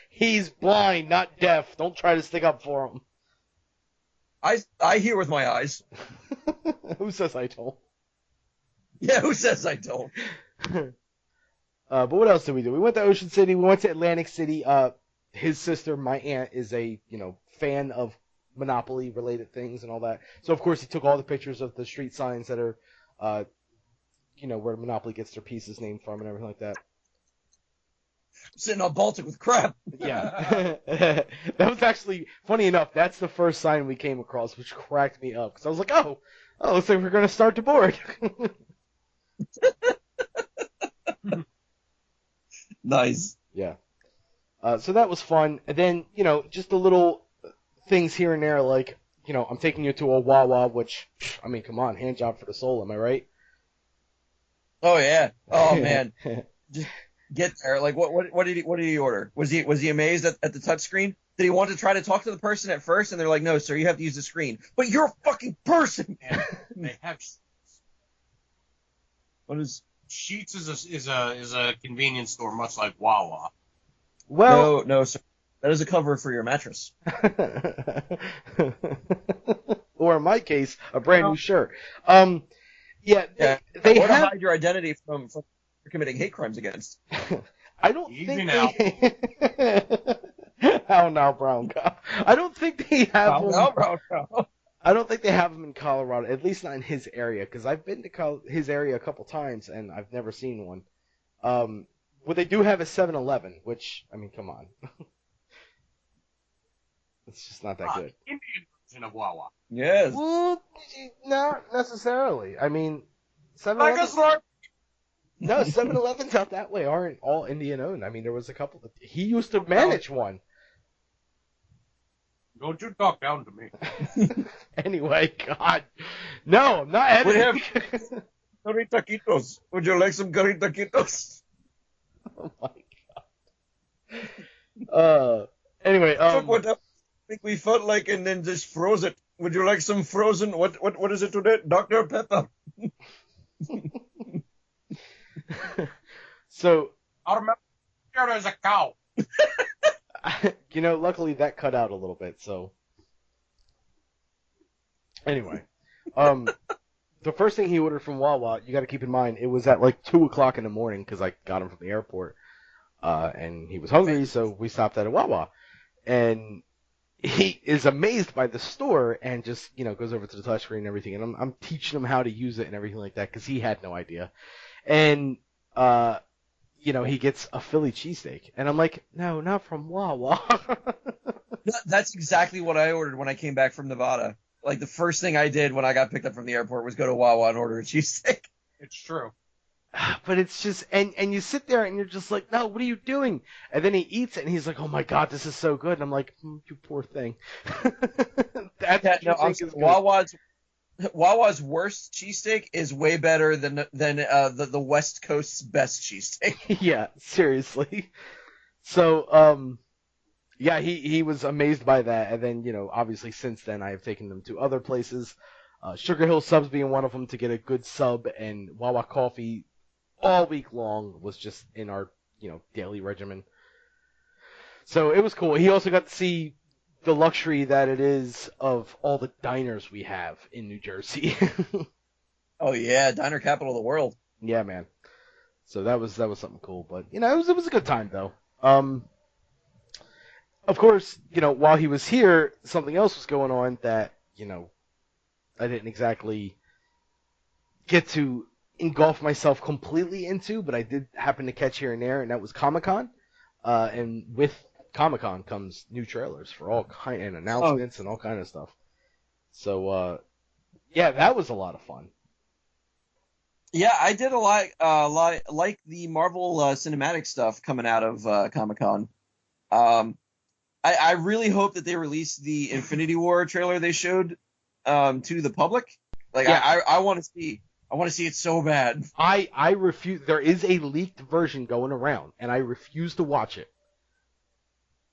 Speaker 1: He's blind, not deaf. Don't try to stick up for him.
Speaker 2: I hear with my eyes.
Speaker 1: Who says I told?
Speaker 2: Yeah, who says I don't?
Speaker 1: But what else did we do? We went to Ocean City. We went to Atlantic City. His sister, my aunt, is a fan of Monopoly related things and all that. So of course he took all the pictures of the street signs that are, where Monopoly gets their pieces named from and everything like that.
Speaker 2: Sitting on Baltic with crap.
Speaker 1: Yeah. That was actually, funny enough, that's the first sign we came across, which cracked me up. Because I was like, oh, looks like we're going to start the board.
Speaker 2: Nice.
Speaker 1: Yeah. So that was fun. And then, just the little things here and there, like, I'm taking you to a Wawa, which, I mean, come on, hand job for the soul, am I right?
Speaker 2: Oh yeah. Oh man. Just get there. Like what did he order? Was he amazed at the touch screen? Did he want to try to talk to the person at first and they're like, no, sir, you have to use the screen. But you're a fucking person.
Speaker 3: They have
Speaker 2: What is
Speaker 3: Sheets is a convenience store much like Wawa.
Speaker 1: Well,
Speaker 2: no, sir. That is a cover for your mattress.
Speaker 1: or in my case, a brand new shirt. Yeah,
Speaker 2: they or to hide your identity from committing hate crimes against.
Speaker 1: I don't
Speaker 3: Easy
Speaker 1: think
Speaker 3: now.
Speaker 1: How now, brown cow? I don't think they have them.
Speaker 2: Brown cow.
Speaker 1: I don't think they have them in Colorado, at least not in his area, because I've been to his area a couple times and I've never seen one. Well, they do have a 7-Eleven, which, I mean, come on. It's just not that good.
Speaker 3: Indian version of Wawa.
Speaker 2: Yes.
Speaker 1: Well, not necessarily. I mean,
Speaker 3: Like a
Speaker 1: 7-Eleven.
Speaker 3: slurp.
Speaker 1: No, 7-Elevens out that way aren't all Indian owned. I mean, there was a couple. He used to manage one.
Speaker 3: Don't you talk down to me.
Speaker 1: Anyway, God. No, I'm not having
Speaker 2: We have curry taquitos. Would you like some curry taquitos?
Speaker 1: Oh my God. Anyway,
Speaker 2: Took whatever I think we felt like and then just froze it. Would you like some frozen? What is it today? Dr. Pepper.
Speaker 1: So,
Speaker 3: I remember there's a cow.
Speaker 1: luckily that cut out a little bit, so. Anyway, the first thing he ordered from Wawa, you gotta keep in mind, it was at like 2 o'clock in the morning, because I got him from the airport, and he was hungry, so we stopped at a Wawa. And he is amazed by the store and just, goes over to the touchscreen and everything, and I'm teaching him how to use it and everything like that, because he had no idea. And, he gets a Philly cheesesteak. And I'm like, no, not from Wawa.
Speaker 2: That's exactly what I ordered when I came back from Nevada. Like, the first thing I did when I got picked up from the airport was go to Wawa and order a cheesesteak.
Speaker 3: It's true.
Speaker 1: But it's just, and you sit there and you're just like, no, what are you doing? And then he eats it and he's like, oh my God, this is so good. And I'm like, you poor thing. That's what you think is good.
Speaker 2: Wawa's worst cheesesteak is way better than the West Coast's best cheesesteak.
Speaker 1: Yeah, seriously. So, yeah, he was amazed by that. And then, obviously since then I have taken them to other places. Sugar Hill Subs being one of them to get a good sub, and Wawa Coffee all week long was just in our, daily regimen. So it was cool. He also got to see the luxury that it is of all the diners we have in New Jersey.
Speaker 2: Oh yeah, diner capital of the world.
Speaker 1: Yeah, man. So that was something cool, but it was a good time though. Of course, while he was here, something else was going on that, I didn't exactly get to engulf myself completely into, but I did happen to catch here and there, and that was Comic-Con. And with Comic-Con comes new trailers for all kind and announcements and all kind of stuff. So, yeah, that was a lot of fun.
Speaker 2: Yeah, I did a lot like the Marvel cinematic stuff coming out of Comic-Con. I really hope that they release the Infinity War trailer they showed to the public. Like, yeah. I want to see it so bad.
Speaker 1: I refuse. There is a leaked version going around, and I refuse to watch it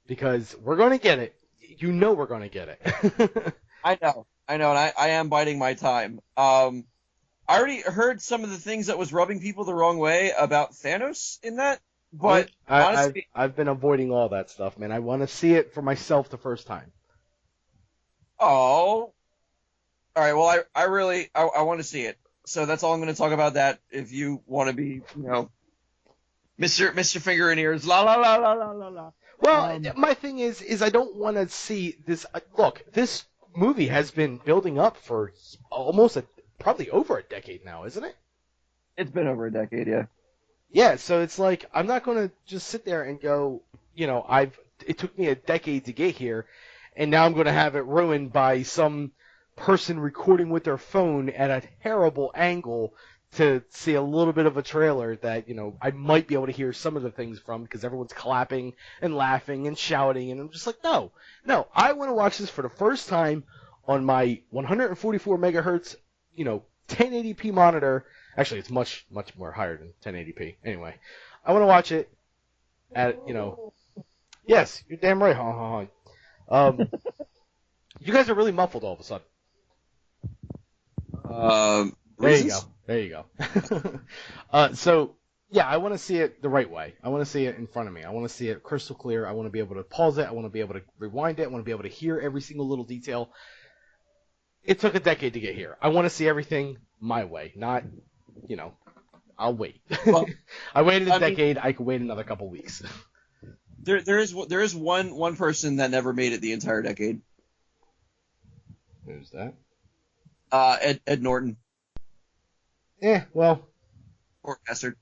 Speaker 1: because we're going to get it. We're going to get it.
Speaker 2: I know, and I am biding my time. I already heard some of the things that was rubbing people the wrong way about Thanos in that, but honestly,
Speaker 1: I've been avoiding all that stuff, man. I want to see it for myself the first time.
Speaker 2: Oh, all right. Well, I want to see it. So that's all I'm going to talk about that. If you want to be, Mr. Finger in Ears, la la la la la la la.
Speaker 1: Well, my thing is I don't want to see this. Look, this movie has been building up for almost probably over a decade now, isn't it?
Speaker 2: It's been over a decade, yeah.
Speaker 1: Yeah, so it's like I'm not going to just sit there and go, it took me a decade to get here, and now I'm going to have it ruined by some person recording with their phone at a terrible angle to see a little bit of a trailer that, I might be able to hear some of the things from because everyone's clapping and laughing and shouting, and I'm just like, no, I want to watch this for the first time on my 144 megahertz, 1080p monitor. Actually, it's much, much more higher than 1080p. Anyway, I want to watch it at, yes, you're damn right, you guys are really muffled all of a sudden. There you go. So, yeah, I want to see it the right way. I want to see it in front of me. I want to see it crystal clear. I want to be able to pause it. I want to be able to rewind it. I want to be able to hear every single little detail. It took a decade to get here. I want to see everything my way, not, I'll wait.
Speaker 2: Well,
Speaker 1: I waited a decade. I could wait another couple weeks.
Speaker 2: There is one person that never made it the entire decade.
Speaker 1: Who's that?
Speaker 2: Ed Norton.
Speaker 1: Well.
Speaker 2: Poor bastard.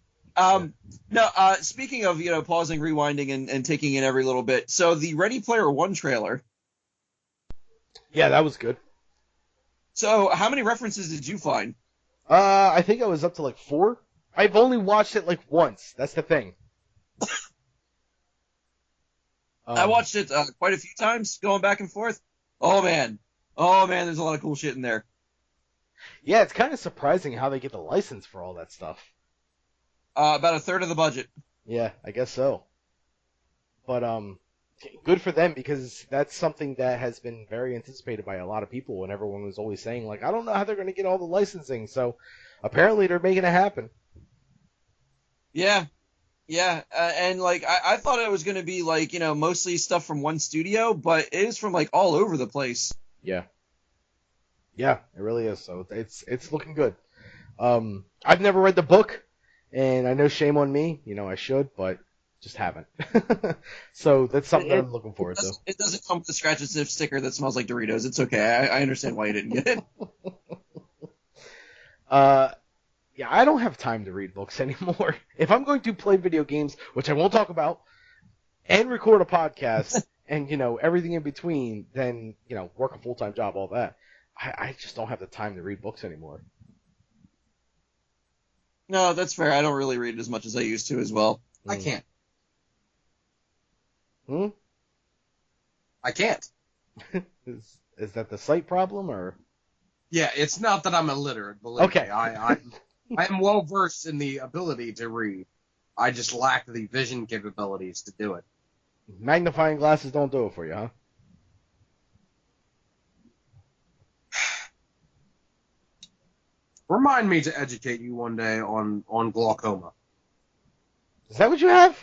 Speaker 2: Speaking of, pausing, rewinding, and taking in every little bit. So the Ready Player One trailer.
Speaker 1: Yeah, that was good.
Speaker 2: So how many references did you find?
Speaker 1: I think I was up to like 4. I've only watched it like once. That's the thing.
Speaker 2: I watched it quite a few times, going back and forth. Oh man, there's a lot of cool shit in there.
Speaker 1: Yeah, it's kind of surprising how they get the license for all that stuff.
Speaker 2: About a third of the budget.
Speaker 1: Yeah, I guess so. But good for them because that's something that has been very anticipated by a lot of people, and everyone was always saying like, I don't know how they're going to get all the licensing. So apparently they're making it happen.
Speaker 2: Yeah. And like I thought it was going to be like mostly stuff from one studio, but it is from like all over the place.
Speaker 1: Yeah, it really is. So it's looking good. I've never read the book, and I know shame on me. I should, but just haven't. So that's something that I'm looking forward to.
Speaker 2: It doesn't come with a scratch and sniff sticker that smells like Doritos. It's okay. I understand why you didn't get it.
Speaker 1: Yeah, I don't have time to read books anymore. If I'm going to play video games, which I won't talk about, and record a podcast, and, everything in between, then, work a full-time job, all that, I just don't have the time to read books anymore.
Speaker 2: No, that's fair. I don't really read as much as I used to as well.
Speaker 3: I can't.
Speaker 1: I can't. Is that the sight problem, or?
Speaker 3: Yeah, it's not that I'm illiterate, believe me. I am well versed in the ability to read. I just lack the vision capabilities to do it.
Speaker 1: Magnifying glasses don't do it for you, huh?
Speaker 3: Remind me to educate you one day on glaucoma.
Speaker 1: Is that what you have?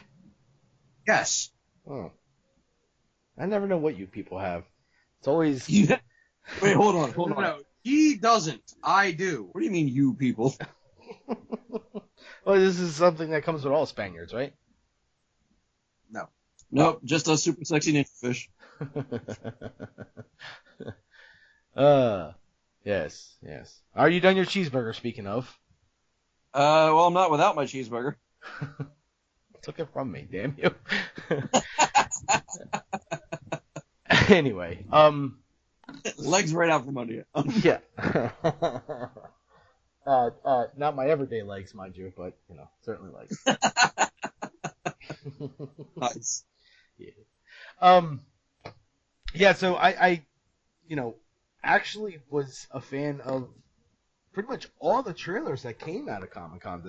Speaker 3: Yes.
Speaker 1: Oh. I never know what you people have. It's always...
Speaker 2: Wait, hold on.
Speaker 3: No, he doesn't. I do.
Speaker 2: What do you mean, you people?
Speaker 1: Well, this is something that comes with all Spaniards, right?
Speaker 3: No.
Speaker 2: Nope, just a super sexy ninja fish.
Speaker 1: Yes. Are you done your cheeseburger, speaking of?
Speaker 2: Well, I'm not without my cheeseburger.
Speaker 1: Took it from me, damn you. Anyway,
Speaker 2: Legs right out from under you.
Speaker 1: Yeah. Not my everyday legs, mind you, but, certainly legs.
Speaker 2: Nice.
Speaker 1: Yeah. Yeah, so I actually was a fan of pretty much all the trailers that came out of Comic-Con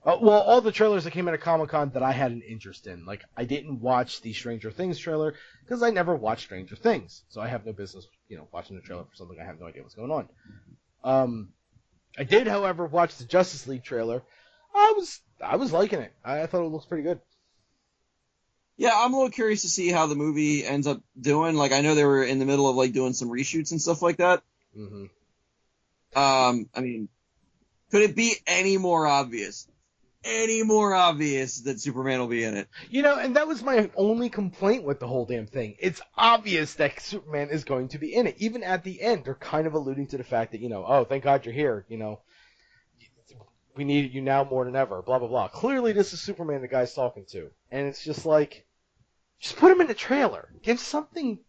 Speaker 1: all the trailers that came out of Comic-Con that I had an interest in. Like, I didn't watch the Stranger Things trailer because I never watched Stranger Things. So I have no business, watching the trailer for something I have no idea what's going on. I did, however, watch the Justice League trailer. I was liking it. I thought it looks pretty good.
Speaker 2: Yeah, I'm a little curious to see how the movie ends up doing. Like, I know they were in the middle of, like, doing some reshoots and stuff like that.
Speaker 1: Mm-hmm.
Speaker 2: I mean, could it be any more obvious? any more obvious that Superman will be in it.
Speaker 1: You know, and that was my only complaint with the whole damn thing. It's obvious that Superman is going to be in it. Even at the end, they're kind of alluding to the fact that, oh, thank God you're here, we need you now more than ever, blah, blah, blah. Clearly, this is Superman the guy's talking to. And it's just like, just put him in the trailer. Give something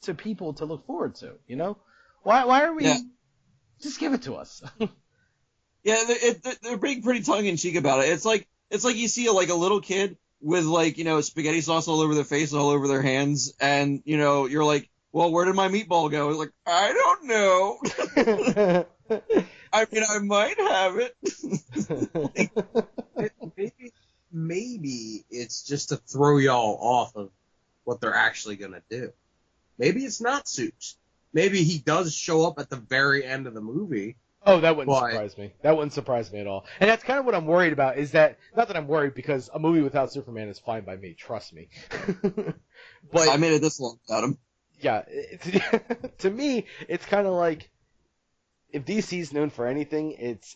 Speaker 1: to people to look forward to, Why are we...
Speaker 2: Yeah.
Speaker 1: Just give it to us.
Speaker 2: Yeah, they're being pretty tongue-in-cheek about it. It's like you see a little kid with spaghetti sauce all over their face and all over their hands, and you're like, well, where did my meatball go? It's like, I don't know. I mean, I might have it.
Speaker 3: Maybe it's just to throw y'all off of what they're actually gonna do. Maybe it's not Supes. Maybe he does show up at the very end of the movie.
Speaker 1: Oh, that wouldn't surprise me. That wouldn't surprise me at all. And that's kind of what I'm worried about, is that, not that I'm worried, because a movie without Superman is fine by me, trust me. But
Speaker 2: I made it this long without him.
Speaker 1: Yeah, to me, it's kind of like, if DC's known for anything, it's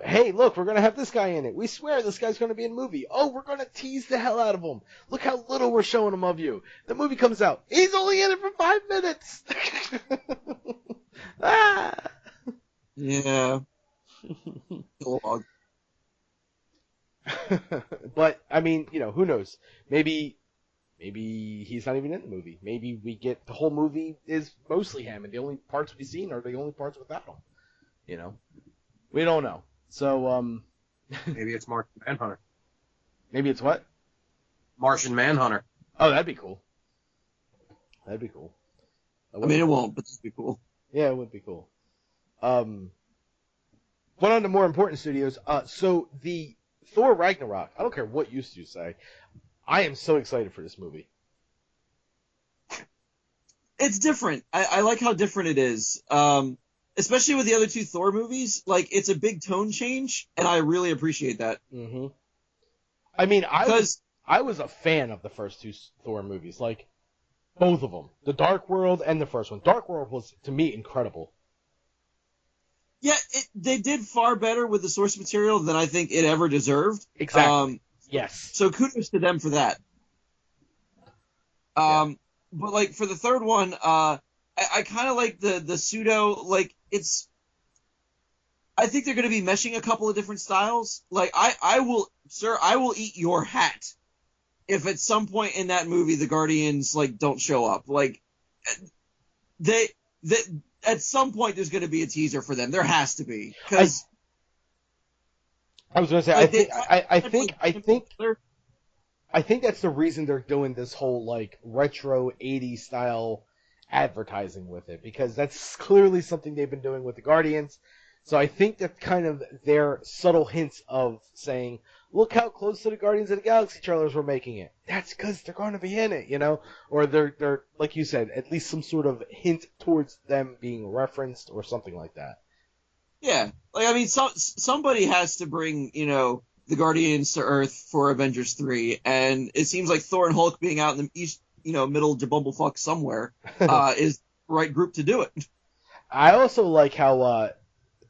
Speaker 1: hey, look, we're going to have this guy in it. We swear this guy's going to be in the movie. Oh, we're going to tease the hell out of him. Look how little we're showing him of you. The movie comes out. He's only in it for 5 minutes. Ah!
Speaker 2: Yeah.
Speaker 1: But, I mean, who knows? Maybe he's not even in the movie. Maybe we get the whole movie is mostly him, and the only parts we've seen are the only parts without him. We don't know. So,
Speaker 3: Maybe it's Martian Manhunter.
Speaker 1: Maybe it's what?
Speaker 3: Martian Manhunter.
Speaker 1: Oh, that'd be cool. That'd be cool.
Speaker 2: I mean, it won't, but that'd be cool.
Speaker 1: Yeah, it would be cool. One on to more important studios. So the Thor Ragnarok, I don't care what you say, I am so excited for this movie.
Speaker 2: It's different. I like how different it is. Especially with the other two Thor movies, it's a big tone change, and I really appreciate that.
Speaker 1: Mm-hmm. I mean, I was a fan of the first two Thor movies, both of them, the Dark World and the first one. Dark World was, to me, incredible.
Speaker 2: Yeah, they did far better with the source material than I think it ever deserved.
Speaker 1: Exactly. Yes.
Speaker 2: So kudos to them for that.
Speaker 1: Yeah.
Speaker 2: But for the third one, I kind of like the pseudo, it's. I think they're going to be meshing a couple of different styles. I will eat your hat if at some point in that movie the Guardians don't show up. They at some point there's going to be a teaser for them. There has to be, because
Speaker 1: I was going to say I think that's the reason they're doing this whole retro 80s style advertising with it, because that's clearly something they've been doing with the Guardians. So I think that's kind of their subtle hints of saying, look how close to the Guardians of the Galaxy trailers we're making it. That's because they're going to be in it, Or they're, like you said, at least some sort of hint towards them being referenced or something like that.
Speaker 2: Yeah. Somebody has to bring, the Guardians to Earth for Avengers 3, and it seems like Thor and Hulk being out in the east, middle Jabumble somewhere, is the right group to do it.
Speaker 1: I also like how,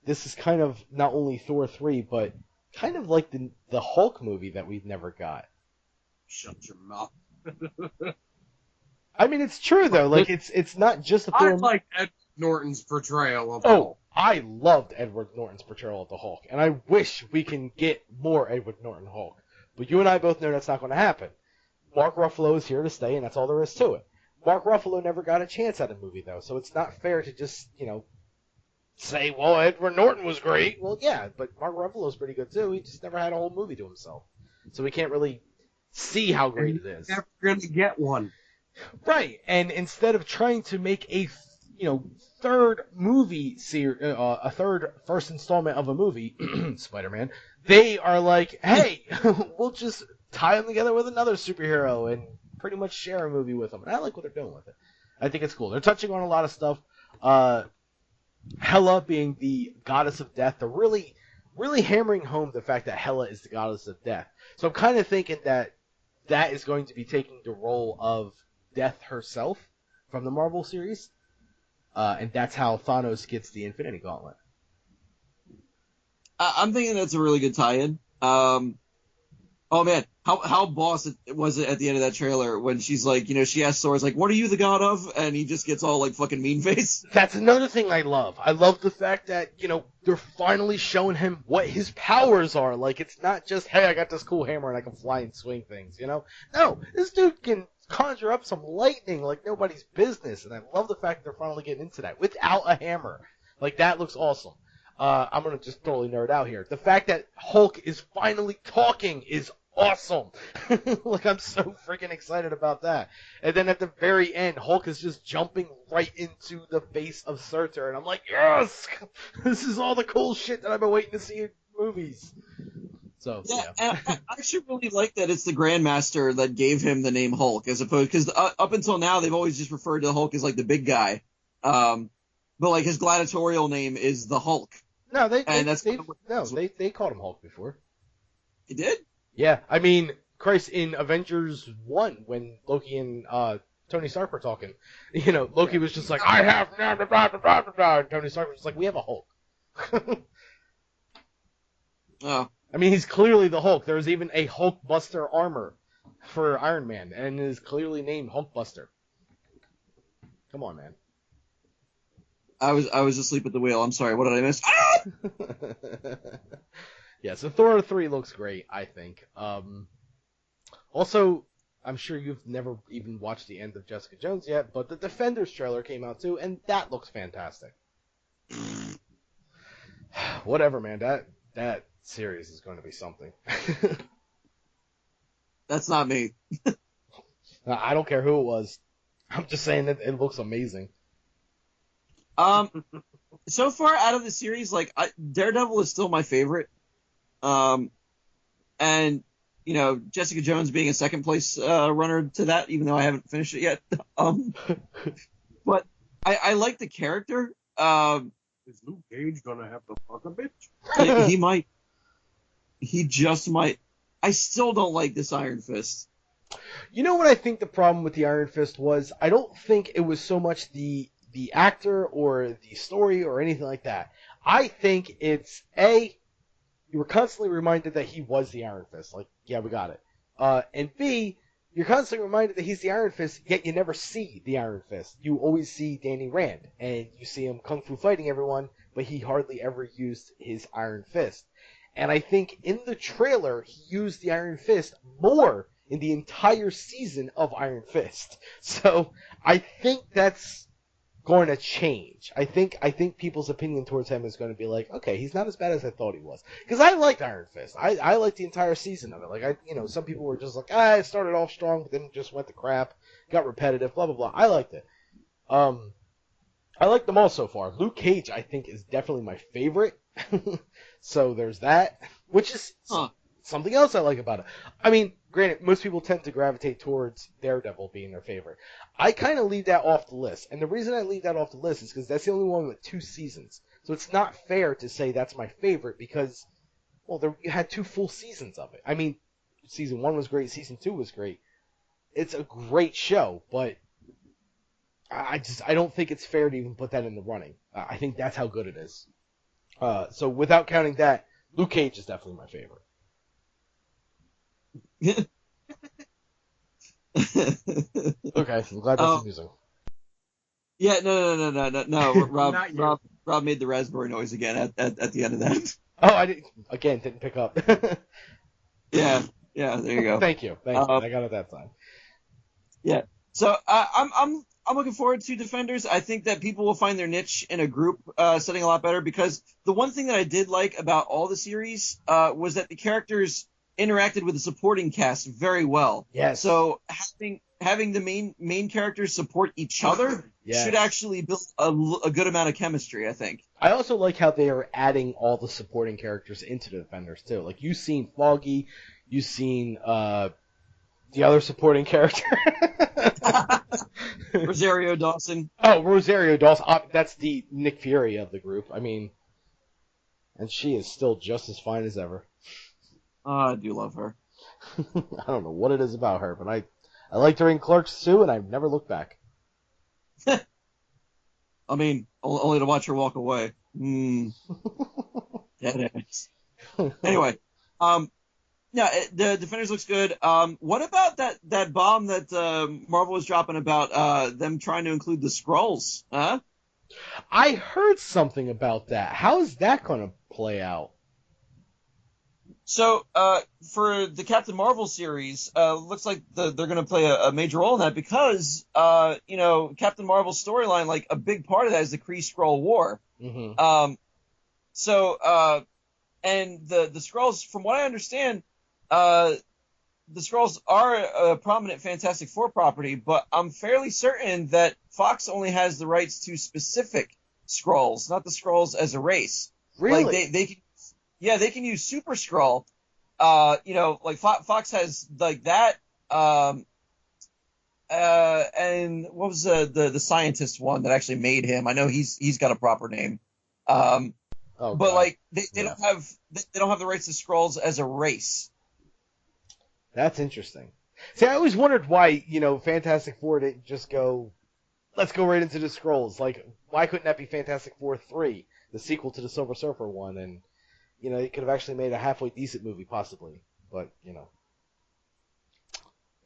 Speaker 1: this is kind of not only Thor 3, but kind of like the Hulk movie that we never got.
Speaker 3: Shut your mouth.
Speaker 1: I mean, it's true though. It's not just a Thor.
Speaker 3: I like Ed Norton's portrayal of Hulk.
Speaker 1: I loved Edward Norton's portrayal of the Hulk, and I wish we can get more Edward Norton Hulk. But you and I both know that's not going to happen. Mark Ruffalo is here to stay, and that's all there is to it. Mark Ruffalo never got a chance at a movie though, so it's not fair to just say, well, Edward Norton was great. Well, yeah, but Mark Ruffalo's pretty good too. He just never had a whole movie to himself, so we can't really see how great it is.
Speaker 3: Never going to get one.
Speaker 1: Right, and instead of trying to make a third movie series, a third first installment of a movie, Spider-Man, they are like, hey, we'll just tie them together with another superhero and pretty much share a movie with them. And I like what they're doing with it. I think it's cool. They're touching on a lot of stuff. Hela being the goddess of death, they're really, really hammering home the fact that Hela is the goddess of death. So I'm kind of thinking that is going to be taking the role of Death herself from the Marvel series. And that's how Thanos gets the Infinity Gauntlet.
Speaker 2: I'm thinking that's a really good tie-in. Oh man, how boss was it at the end of that trailer when she's like, she asks Thor, like, "What are you the god of?" And he just gets all like fucking mean face.
Speaker 1: That's another thing I love. I love the fact that, they're finally showing him what his powers are. Like, it's not just, hey, I got this cool hammer and I can fly and swing things, No, this dude can conjure up some lightning like nobody's business. And I love the fact that they're finally getting into that without a hammer. Like, that looks awesome. I'm going to just totally nerd out here. The fact that Hulk is finally talking is awesome. Like, I'm so freaking excited about that. And then at the very end, Hulk is just jumping right into the face of Surtur. And I'm like, yes! This is all the cool shit that I've been waiting to see in movies. So,
Speaker 2: Yeah,
Speaker 1: yeah.
Speaker 2: and I actually really like that it's the Grandmaster that gave him the name Hulk, as opposed, because up until now, they've always just referred to Hulk as, like, the big guy. But, like, his gladiatorial name is the Hulk.
Speaker 1: No, they
Speaker 2: And that's
Speaker 1: they called him Hulk before.
Speaker 2: He did?
Speaker 1: Yeah, I mean, Christ, in Avengers 1, when Loki and Tony Stark were talking, Loki was just like, I have blah, blah, blah, blah, blah, blah, and Tony Stark was just like, we have a Hulk.
Speaker 2: Oh.
Speaker 1: I mean, he's clearly the Hulk. There's even a Hulkbuster armor for Iron Man, and it is clearly named Hulkbuster. Come on, man.
Speaker 2: I was asleep at the wheel. I'm sorry. What did I miss?
Speaker 1: Yeah, so Thor 3 looks great, I think. Also, I'm sure you've never even watched the end of Jessica Jones yet, but the Defenders trailer came out too, and that looks fantastic. Whatever, man. That series is going to be something.
Speaker 2: That's not me.
Speaker 1: I don't care who it was. I'm just saying that it looks amazing.
Speaker 2: So far out of the series, like, Daredevil is still my favorite. And, Jessica Jones being a second place runner to that, even though I haven't finished it yet. But I like the character.
Speaker 3: Is Luke Cage gonna have to fuck a bitch?
Speaker 2: He might. He just might. I still don't like this Iron Fist.
Speaker 1: You know what I think the problem with the Iron Fist was? I don't think it was so much the actor or the story or anything like that. I think it's you were constantly reminded that he was the Iron Fist. Like, yeah, we got it. And B, you're constantly reminded that he's the Iron Fist, yet you never see the Iron Fist. You always see Danny Rand, and you see him kung fu fighting everyone, but he hardly ever used his Iron Fist. And I think in the trailer, he used the Iron Fist more in the entire season of Iron Fist. So I think that's going to change. I think people's opinion towards him is going to be like, okay, he's not as bad as I thought he was. Because I liked Iron Fist. I liked the entire season of it. Like, some people were just like, it started off strong, but then just went to crap, got repetitive, blah, blah, blah. I liked it. I like them all so far. Luke Cage, I think, is definitely my favorite. So there's that, which is something else I like about it. I mean, granted, most people tend to gravitate towards Daredevil being their favorite. I kind of leave that off the list. And the reason I leave that off the list is because that's the only one with 2 seasons. So it's not fair to say that's my favorite because, well, you had 2 full seasons of it. I mean, season 1 was great, season 2 was great. It's a great show, but I don't think it's fair to even put that in the running. I think that's how good it is. So without counting that, Luke Cage is definitely my favorite. Okay, I'm glad that's amusing.
Speaker 2: Yeah, no. Rob made the raspberry noise again at the end of that.
Speaker 1: Oh, I didn't pick up.
Speaker 2: Yeah, there you go.
Speaker 1: Thank you. I got it that time.
Speaker 2: Yeah. So I'm looking forward to Defenders. I think that people will find their niche in a group setting a lot better because the one thing that I did like about all the series was that the characters interacted with the supporting cast very well.
Speaker 1: Yes.
Speaker 2: So having the main characters support each other should actually build a good amount of chemistry, I think.
Speaker 1: I also like how they are adding all the supporting characters into the Defenders too. Like you've seen Foggy, you've seen the other supporting character.
Speaker 2: Rosario Dawson.
Speaker 1: Oh, Rosario Dawson. That's the Nick Fury of the group. I mean, and she is still just as fine as ever.
Speaker 2: I do love her.
Speaker 1: I don't know what it is about her, but I liked her in Clerks too, and I've never looked back.
Speaker 2: I mean, only to watch her walk away. Dead ends. Anyway, Yeah, the Defenders looks good. What about that bomb that Marvel was dropping about them trying to include the Skrulls? Huh?
Speaker 1: I heard something about that. How is that going to play out?
Speaker 2: So, for the Captain Marvel series, looks like they're going to play a major role in that because, Captain Marvel's storyline, like a big part of that is the Kree-Skrull War.
Speaker 1: Mm-hmm.
Speaker 2: And the Skrulls, from what I understand, the Skrulls are a prominent Fantastic Four property, but I'm fairly certain that Fox only has the rights to specific Skrulls, not the Skrulls as a race.
Speaker 1: Really?
Speaker 2: Like they can use Super Skrull. Like Fox has like that. And what was the scientist one that actually made him? I know he's got a proper name. But
Speaker 1: God.
Speaker 2: like they don't have the rights to Skrulls as a race.
Speaker 1: That's interesting. See, I always wondered why, Fantastic Four didn't just go, let's go right into the Skrulls. Like, why couldn't that be Fantastic Four 3, the sequel to the Silver Surfer one? And, you could have actually made a halfway decent movie, possibly. But,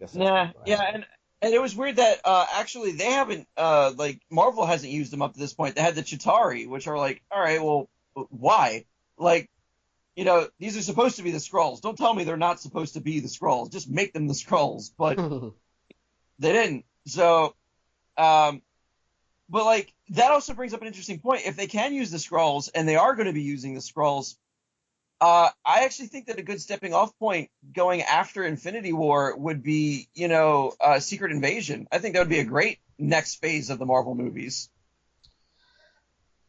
Speaker 1: guess
Speaker 2: And it was weird that actually they haven't Marvel hasn't used them up to this point. They had the Chitauri, which are like, all right, well, why? Like, these are supposed to be the Skrulls. Don't tell me they're not supposed to be the Skrulls. Just make them the Skrulls. But they didn't. So, but like that also brings up an interesting point. If they can use the Skrulls, and they are going to be using the Skrulls, I actually think that a good stepping off point going after Infinity War would be, Secret Invasion. I think that would be a great next phase of the Marvel movies.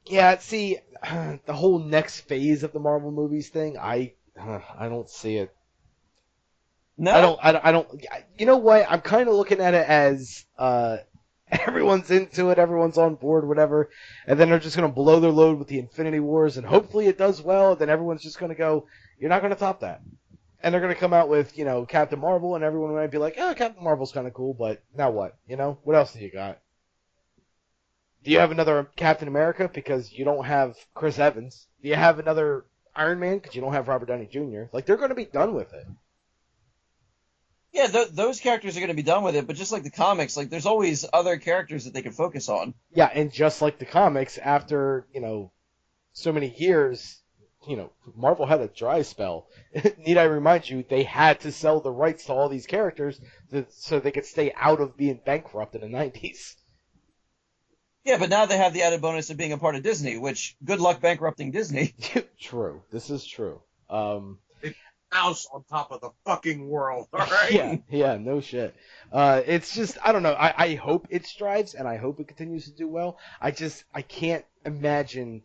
Speaker 1: Yeah, see, the whole next phase of the Marvel movies thing, I don't see it.
Speaker 2: No,
Speaker 1: I don't. You know what? I'm kind of looking at it as everyone's into it, everyone's on board, whatever, and then they're just gonna blow their load with the Infinity Wars, and hopefully it does well. Then everyone's just gonna go, you're not gonna top that, and they're gonna come out with Captain Marvel, and everyone might be like, oh, Captain Marvel's kind of cool, but now what? What else do you got? Do you have another Captain America because you don't have Chris Evans? Do you have another Iron Man because you don't have Robert Downey Jr.? Like, they're going to be done with it.
Speaker 2: yeah, those characters are going to be done with it. But just like the comics, like there's always other characters that they can focus on.
Speaker 1: Yeah, and just like the comics, after, so many years, Marvel had a dry spell. Need I remind you, they had to sell the rights to all these characters so they could stay out of being bankrupt in the 90s.
Speaker 2: Yeah, but now they have the added bonus of being a part of Disney, which good luck bankrupting Disney.
Speaker 1: True. This is true.
Speaker 3: House on top of the fucking world, all right?
Speaker 1: Yeah, no shit. It's just, I don't know. I hope it strives, and I hope it continues to do well. I can't imagine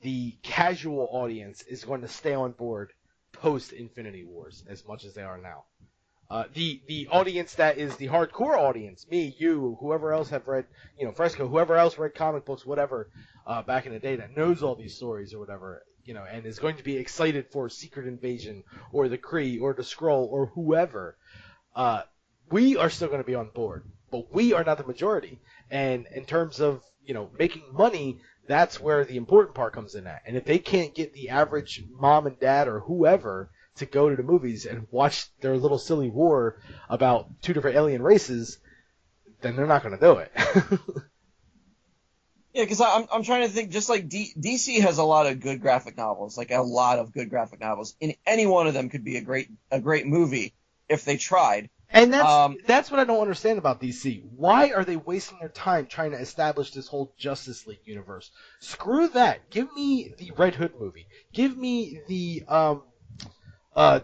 Speaker 1: the casual audience is going to stay on board post Infinity Wars as much as they are now. The audience that is the hardcore audience, me, you, whoever else have read, Fresco, whoever else read comic books, whatever, back in the day that knows all these stories or whatever, and is going to be excited for Secret Invasion or the Kree or the Skrull or whoever, we are still going to be on board, but we are not the majority. And in terms of, making money, that's where the important part comes in at. And if they can't get the average mom and dad or whoever to go to the movies and watch their little silly war about two different alien races, then they're not going to do it.
Speaker 2: Yeah, because I'm trying to think. Just like DC has a lot of good graphic novels, like a lot of good graphic novels. And any one of them could be a great movie if they tried.
Speaker 1: And that's what I don't understand about DC. Why are they wasting their time trying to establish this whole Justice League universe? Screw that. Give me the Red Hood movie. Give me the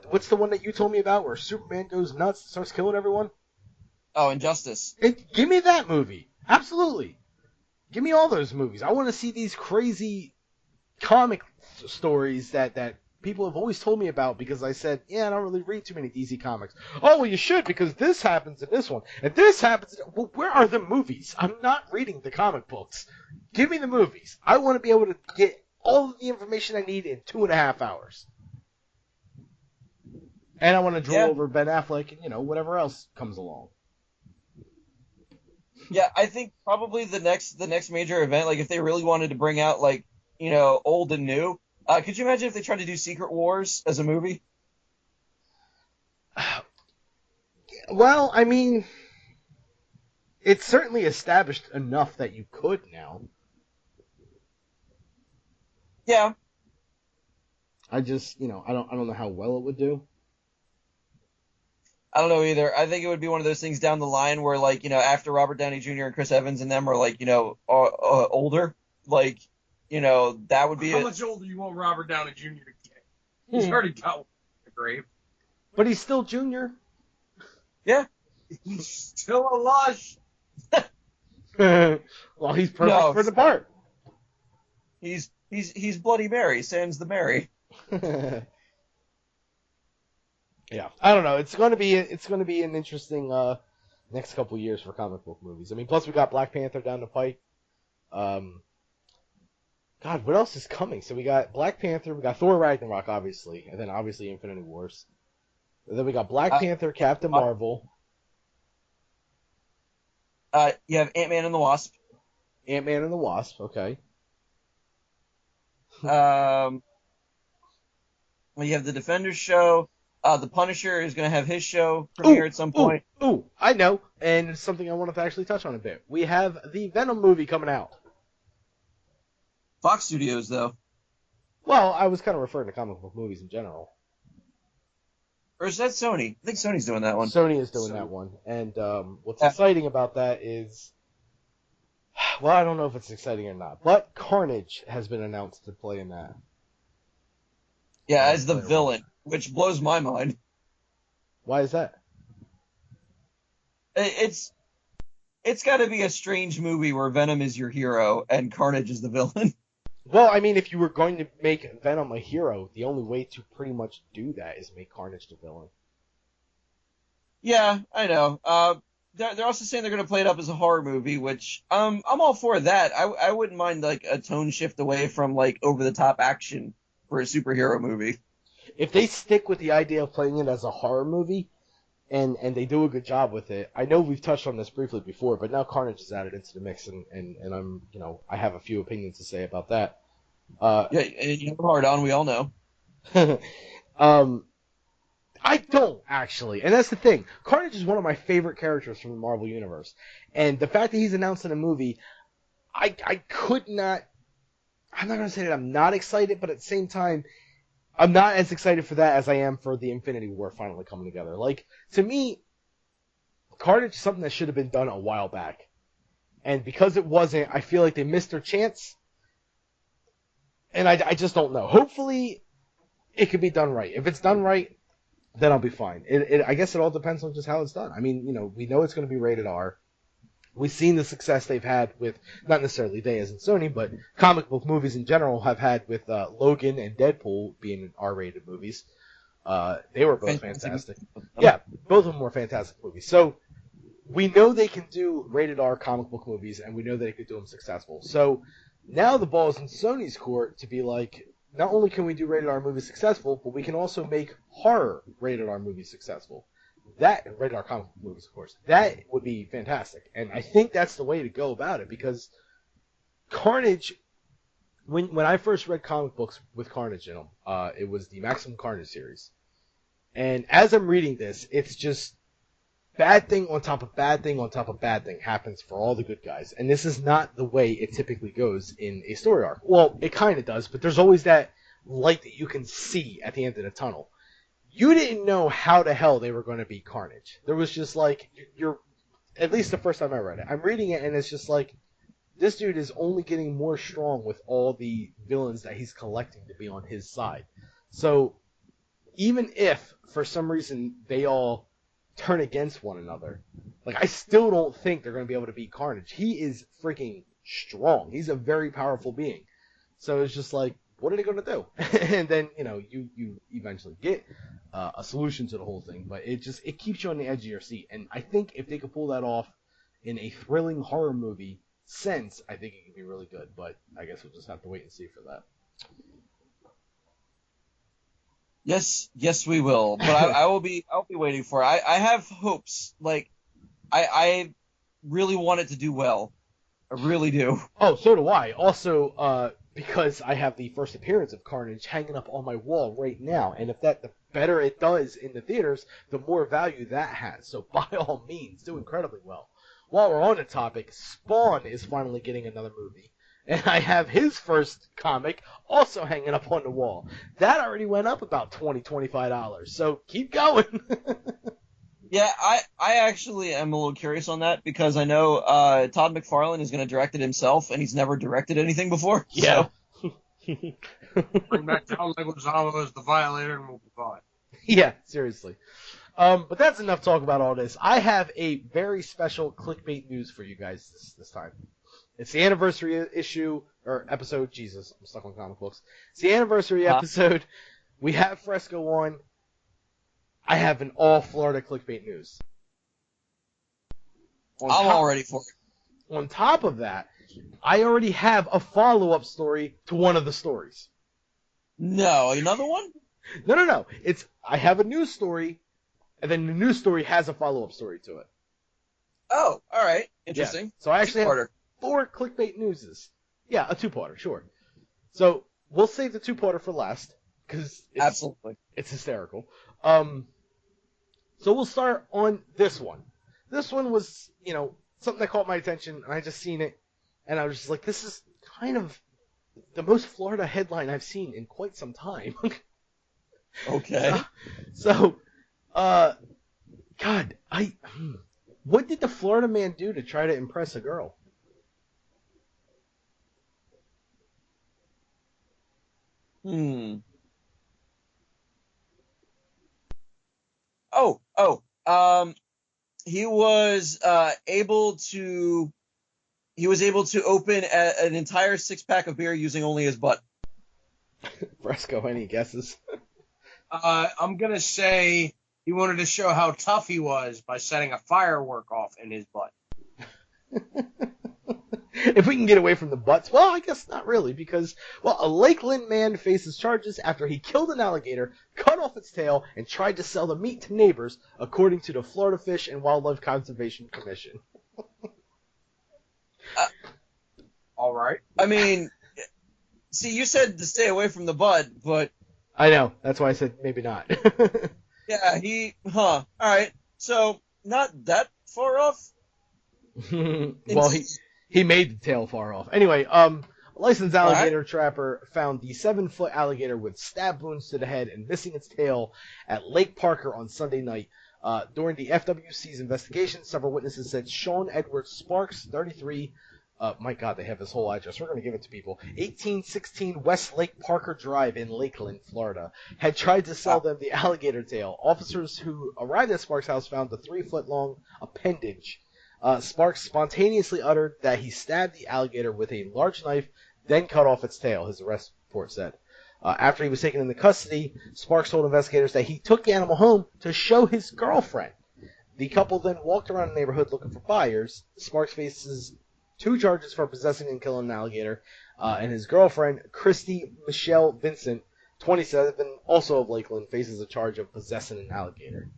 Speaker 1: what's the one that you told me about where Superman goes nuts and starts killing everyone?
Speaker 2: Oh, Injustice.
Speaker 1: Give me that movie. Absolutely. Give me all those movies. I want to see these crazy comic stories that people have always told me about because I said, I don't really read too many DC comics. Oh, well, you should because this happens in this one. And this happens. Well, where are the movies? I'm not reading the comic books. Give me the movies. I want to be able to get all of the information I need in 2.5 hours. And I want to drool over Ben Affleck and, whatever else comes along.
Speaker 2: Yeah, I think probably the next major event, like if they really wanted to bring out like, old and new, could you imagine if they tried to do Secret Wars as a movie?
Speaker 1: Well, I mean, it's certainly established enough that you could now.
Speaker 2: Yeah.
Speaker 1: I just, I don't know how well it would do.
Speaker 2: I don't know either. I think it would be one of those things down the line where, like, after Robert Downey Jr. and Chris Evans and them are, like, older, like, that would be
Speaker 3: How
Speaker 2: it.
Speaker 3: much older do you want Robert Downey Jr. to get? He's already got one in the grave.
Speaker 1: But he's still junior.
Speaker 2: Yeah.
Speaker 3: He's still a lush.
Speaker 1: Well, he's perfect for the part.
Speaker 2: He's Bloody Mary, sans the Mary.
Speaker 1: Yeah, I don't know. It's going to be an interesting next couple years for comic book movies. I mean, plus we got Black Panther down the pike. God, what else is coming? So we got Black Panther, we got Thor Ragnarok, obviously, and then obviously Infinity Wars. And then we got Black Panther, Captain Marvel.
Speaker 2: You have Ant-Man and the Wasp.
Speaker 1: Ant-Man and the Wasp, okay.
Speaker 2: You have the Defenders show. The Punisher is going to have his show premiere at some point.
Speaker 1: Ooh, I know, and it's something I wanted to actually touch on a bit. We have the Venom movie coming out.
Speaker 2: Fox Studios, though.
Speaker 1: Well, I was kind of referring to comic book movies in general.
Speaker 2: Or is that Sony? I think Sony's doing that one.
Speaker 1: Sony is doing that one. And what's exciting about that is, well, I don't know if it's exciting or not, but Carnage has been announced to play in that.
Speaker 2: Yeah, as the villain, which blows my mind.
Speaker 1: Why is that?
Speaker 2: It's got to be a strange movie where Venom is your hero and Carnage is the villain.
Speaker 1: Well, I mean, if you were going to make Venom a hero, the only way to pretty much do that is make Carnage the villain.
Speaker 2: Yeah, I know. They're also saying they're going to play it up as a horror movie, which I'm all for that. I wouldn't mind like a tone shift away from like over the top action for a superhero movie.
Speaker 1: If they stick with the idea of playing it as a horror movie, and they do a good job with it, I know we've touched on this briefly before, but now Carnage is added into the mix, and I'm, I have a few opinions to say about that.
Speaker 2: Yeah, and you have a hard on, we all know.
Speaker 1: I don't, actually, and that's the thing. Carnage is one of my favorite characters from the Marvel Universe, and the fact that he's announced in a movie, I could not, I'm not going to say that I'm not excited, but at the same time, I'm not as excited for that as I am for the Infinity War finally coming together. Like, to me, Carnage is something that should have been done a while back. And because it wasn't, I feel like they missed their chance. And I just don't know. Hopefully, it could be done right. If it's done right, then I'll be fine. I guess it all depends on just how it's done. I mean, we know it's going to be rated R. We've seen the success they've had with, not necessarily they as in Sony, but comic book movies in general have had with Logan and Deadpool being R-rated movies. They were both fantastic. Yeah, both of them were fantastic movies. So we know they can do rated R comic book movies, and we know they could do them successful. So now the ball is in Sony's court to be like, not only can we do rated R movies successful, but we can also make horror rated R movies successful. That, rated R comic book movies, of course, that would be fantastic. And I think that's the way to go about it, because Carnage, when I first read comic books with Carnage in them, it was the Maximum Carnage series. And as I'm reading this, it's just bad thing on top of bad thing on top of bad thing happens for all the good guys. And this is not the way it typically goes in a story arc. Well, it kind of does, but there's always that light that you can see at the end of the tunnel. You didn't know how the hell they were going to beat Carnage. There was just like, you're, at least the first time I read it, I'm reading it and it's just like, this dude is only getting more strong with all the villains that he's collecting to be on his side. So, even if, for some reason, they all turn against one another, like, I still don't think they're going to be able to beat Carnage. He is freaking strong. He's a very powerful being. So it's just like, what are they going to do? And then, you eventually get a solution to the whole thing, but it keeps you on the edge of your seat. And I think if they could pull that off in a thrilling horror movie sense, I think it could be really good. But I guess we'll just have to wait and see for that.
Speaker 2: Yes, we will. But I'll be waiting for it. I have hopes. Like, I really want it to do well. I really do.
Speaker 1: Oh, so do I. Also, because I have the first appearance of Carnage hanging up on my wall right now, and if that better it does in the theaters, the more value that has. So by all means, do incredibly well. While we're on the topic, Spawn is finally getting another movie. And I have his first comic also hanging up on the wall. That already went up about $20-$25. So keep going.
Speaker 5: Yeah, I actually am a little curious on that because I know Todd McFarlane is going to direct it himself, and he's never directed anything before.
Speaker 1: Yeah.
Speaker 5: So.
Speaker 3: Bring back John Leguizamo as the Violator, and we'll be fine.
Speaker 1: Yeah, seriously. But that's enough talk about all this. I have a very special clickbait news for you guys this time. It's the anniversary issue, or episode, Jesus, I'm stuck on comic books. It's the anniversary episode. We have Fresco on. I have an all Florida clickbait news.
Speaker 5: I'm all ready for it.
Speaker 1: On top of that, I already have a follow-up story to one of the stories.
Speaker 5: No, another one?
Speaker 1: No. I have a news story, and then the news story has a follow-up story to it.
Speaker 5: Oh, all right. Interesting.
Speaker 1: Yeah. So I actually have 4 clickbait newses. Yeah, a 2-parter, sure. So we'll save the 2-parter for last, because
Speaker 5: absolutely,
Speaker 1: it's hysterical. So we'll start on this one. This one was, something that caught my attention, and I just seen it, and I was just like, this is kind of the most Florida headline I've seen in quite some time.
Speaker 5: Okay.
Speaker 1: So, God, what did the Florida man do to try to impress a girl?
Speaker 5: He was able to open an entire 6-pack of beer using only his butt.
Speaker 1: Fresco, any guesses?
Speaker 3: I'm gonna say he wanted to show how tough he was by setting a firework off in his butt.
Speaker 1: If we can get away from the butts, well, I guess not really, because, a Lakeland man faces charges after he killed an alligator, cut off its tail, and tried to sell the meat to neighbors, according to the Florida Fish and Wildlife Conservation Commission.
Speaker 3: All right.
Speaker 5: I mean, see, you said to stay away from the butt, but...
Speaker 1: I know. That's why I said maybe not.
Speaker 5: Yeah, all right. So, not that far off?
Speaker 1: Well, he made the tail far off. Anyway, a licensed alligator trapper found the 7-foot alligator with stab wounds to the head and missing its tail at Lake Parker on Sunday night. During the FWC's investigation, several witnesses said Sean Edward Sparks, 33, my God, they have this whole address. We're going to give it to people. 1816 West Lake Parker Drive in Lakeland, Florida, had tried to sell them the alligator tail. Officers who arrived at Sparks' house found the 3-foot-long appendage. Sparks spontaneously uttered that he stabbed the alligator with a large knife, then cut off its tail, his arrest report said. After he was taken into custody, Sparks told investigators that he took the animal home to show his girlfriend. The couple then walked around the neighborhood looking for buyers. Sparks faces 2 charges for possessing and killing an alligator, and his girlfriend, Christy Michelle Vincent, 27, also of Lakeland, faces a charge of possessing an alligator.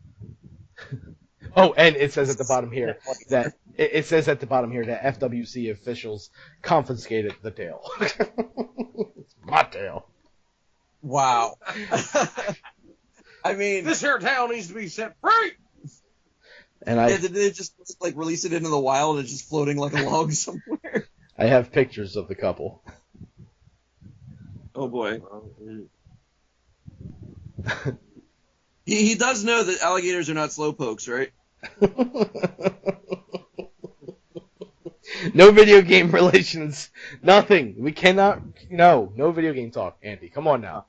Speaker 1: Oh, and it says at the bottom here that FWC officials confiscated the tail. It's my tail.
Speaker 5: Wow. I mean,
Speaker 3: this here tail needs to be set free.
Speaker 1: And
Speaker 5: did they just release it into the wild and it's just floating like a log somewhere?
Speaker 1: I have pictures of the couple.
Speaker 5: Oh boy. He does know that alligators are not slowpokes, right?
Speaker 1: No video game relations. Nothing. We cannot. No video game talk, Andy. Come on now.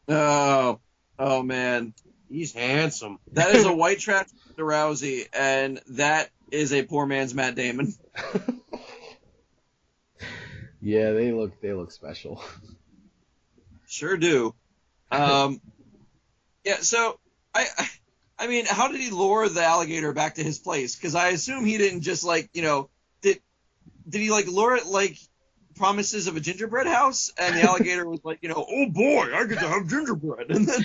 Speaker 5: Oh man.
Speaker 3: He's handsome.
Speaker 5: That is a white trash Rousey, and that is a poor man's Matt Damon.
Speaker 1: Yeah, they look special.
Speaker 5: Sure do. Yeah, so I mean, how did he lure the alligator back to his place? Because I assume he didn't just did he lure it promises of a gingerbread house, and the alligator was oh boy, I get to have gingerbread, and then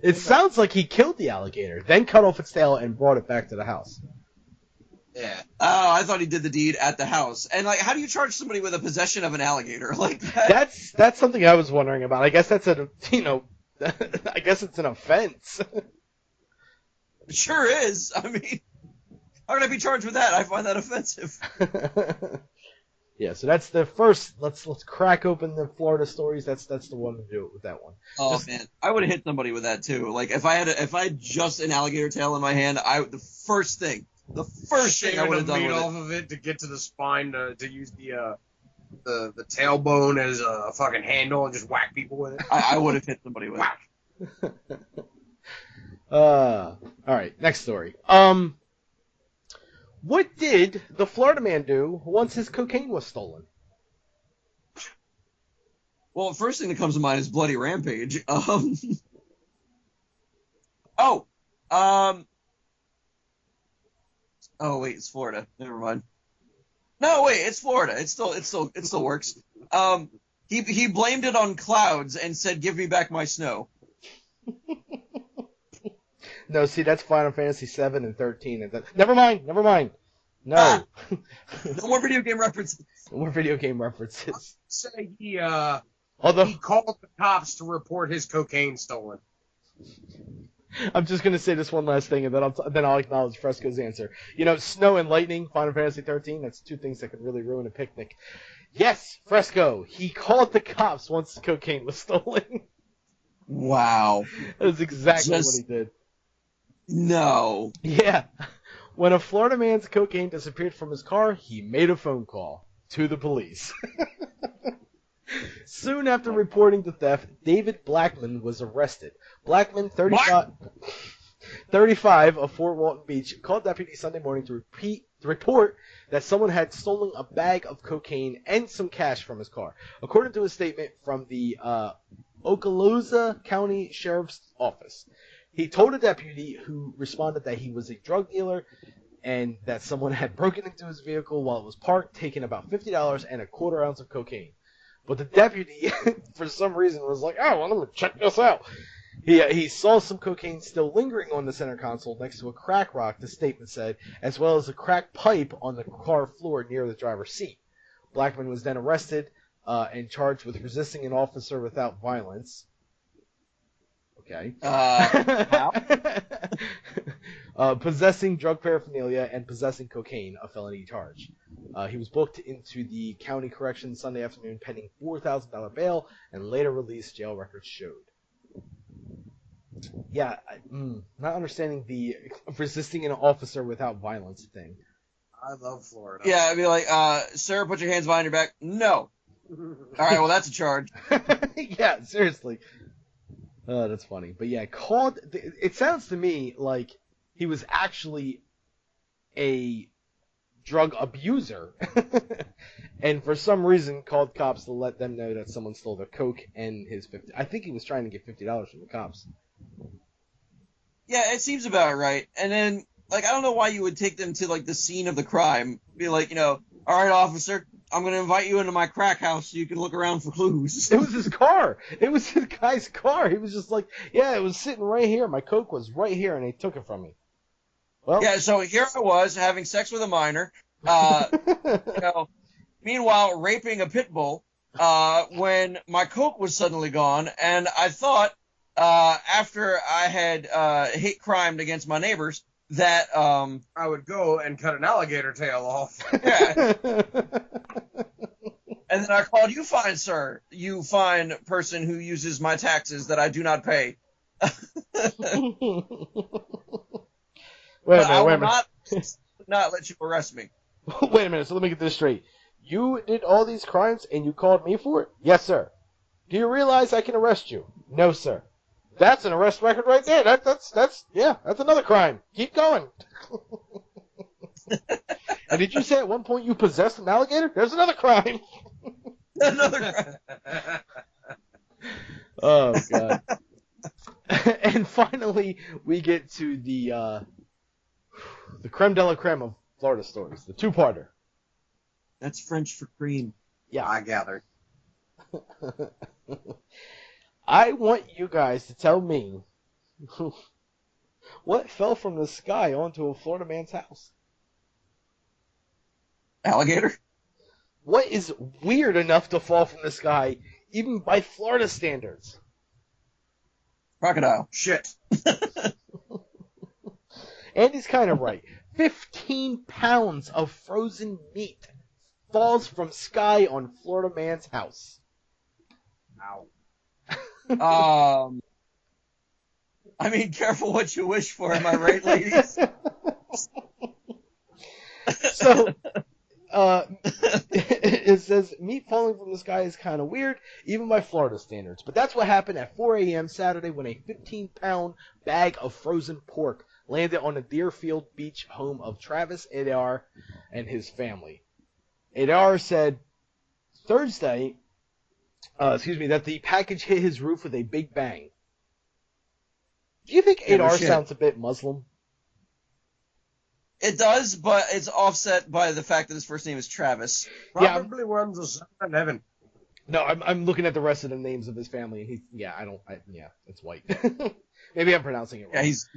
Speaker 1: it sounds like he killed the alligator, then cut off its tail and brought it back to the house.
Speaker 5: Yeah. Oh, I thought he did the deed at the house. And how do you charge somebody with a possession of an alligator like that?
Speaker 1: That's something I was wondering about. I guess that's I guess it's an offense.
Speaker 5: It sure is. I mean, how can I be charged with that? I find that offensive.
Speaker 1: Yeah, so that's the first. Let's crack open the Florida stories. That's the one to do it with that one.
Speaker 5: Oh man, I would have hit somebody with that too. Like if I had just an alligator tail in my hand, the first thing I would have done
Speaker 3: meat
Speaker 5: with
Speaker 3: off of it to get to the spine to use the tailbone as a fucking handle and just whack people with it.
Speaker 5: I would have hit somebody with it.
Speaker 1: All right, next story. What did the Florida man do once his cocaine was stolen?
Speaker 5: Well, the first thing that comes to mind is Bloody Rampage. Oh, wait, it's Florida. Never mind. No, wait, it's Florida. It still works. He blamed it on clouds and said, "Give me back my snow."
Speaker 1: No, see, that's Final Fantasy 7 and 13. And never mind. No.
Speaker 5: No more video game references.
Speaker 1: No more video game references.
Speaker 3: Say he called the cops to report his cocaine stolen.
Speaker 1: I'm just gonna say this one last thing, and then I'll acknowledge Fresco's answer. You know, snow and lightning, Final Fantasy 13. That's two things that could really ruin a picnic. Yes, Fresco. He called the cops once the cocaine was stolen.
Speaker 5: Wow.
Speaker 1: That is exactly what he did.
Speaker 5: No.
Speaker 1: Yeah. When a Florida man's cocaine disappeared from his car, he made a phone call to the police. Soon after reporting the theft, David Blackman was arrested. Blackman, 35 of Fort Walton Beach, called deputies Sunday morning to report that someone had stolen a bag of cocaine and some cash from his car. According to a statement from the Okaloosa County Sheriff's Office, he told a deputy who responded that he was a drug dealer and that someone had broken into his vehicle while it was parked, taking about $50 and a quarter ounce of cocaine. But the deputy, for some reason, was like, "Oh, well, let me check this out." He saw some cocaine still lingering on the center console next to a crack rock, the statement said, as well as a cracked pipe on the car floor near the driver's seat. Blackman was then arrested and charged with resisting an officer without violence. Okay. Possessing drug paraphernalia and possessing cocaine, a felony charge. He was booked into the county correction Sunday afternoon pending $4,000 bail and later released, jail records showed. Yeah, not understanding the resisting an officer without violence thing.
Speaker 3: I love Florida.
Speaker 5: Yeah, I'd be like, "Sir, put your hands behind your back." No. All right, well, that's a charge.
Speaker 1: Yeah, seriously. Oh, that's funny. But yeah, it sounds to me like he was actually a drug abuser. And for some reason called cops to let them know that someone stole their coke and his $50. I think he was trying to get $50 from the cops.
Speaker 5: Yeah, it seems about right. And then, like, I don't know why you would take them to, like, the scene of the crime. Be like, "All right, officer, I'm going to invite you into my crack house so you can look around for clues."
Speaker 1: It was his car. It was his guy's car. He was just like, "Yeah, it was sitting right here. My coke was right here, and they took it from me." Well,
Speaker 5: Yeah, so here I was having sex with a minor, meanwhile raping a pit bull, when my coke was suddenly gone, and I thought, after I had hate crimed against my neighbors, that
Speaker 3: I would go and cut an alligator tail off.
Speaker 5: yeah. And then I called you fine, sir. You fine person who uses my taxes that I do not pay.
Speaker 1: Wait a
Speaker 5: I will
Speaker 1: minute.
Speaker 5: not let you arrest me.
Speaker 1: Wait a minute. So let me get this straight. You did all these crimes and you called me for it? Yes, sir. Do you realize I can arrest you? No, sir. That's an arrest record right there. That's another crime. Keep going. And did you say at one point you possessed an alligator? There's another crime.
Speaker 5: Another crime.
Speaker 1: Oh god. And finally, we get to the creme de la creme of Florida stories, the two-parter.
Speaker 5: That's French for cream.
Speaker 1: Yeah,
Speaker 3: I gathered.
Speaker 1: I want you guys to tell me what fell from the sky onto a Florida man's house.
Speaker 5: Alligator?
Speaker 1: What is weird enough to fall from the sky, even by Florida standards?
Speaker 5: Crocodile.
Speaker 3: Shit.
Speaker 1: Andy's kind of right. 15 pounds of frozen meat falls from sky on Florida man's house.
Speaker 3: Ow.
Speaker 5: I mean, careful what you wish for, am I right, ladies?
Speaker 1: So, it says meat falling from the sky is kind of weird, even by Florida standards. But that's what happened at 4 a.m. Saturday when a 15-pound bag of frozen pork landed on the Deerfield Beach home of Travis Adar and his family. Adar said Thursday, that the package hit his roof with a big bang. Do you think
Speaker 3: Yeah, no
Speaker 1: Adar
Speaker 3: shit.
Speaker 1: sounds a bit Muslim?
Speaker 5: It does, but it's offset by the fact that his first name is Travis.
Speaker 1: Yeah,
Speaker 3: Probably runs a 7-Eleven.
Speaker 1: No, I'm looking at the rest of the names of his family. It's white. Maybe I'm pronouncing it wrong.
Speaker 5: Yeah, he's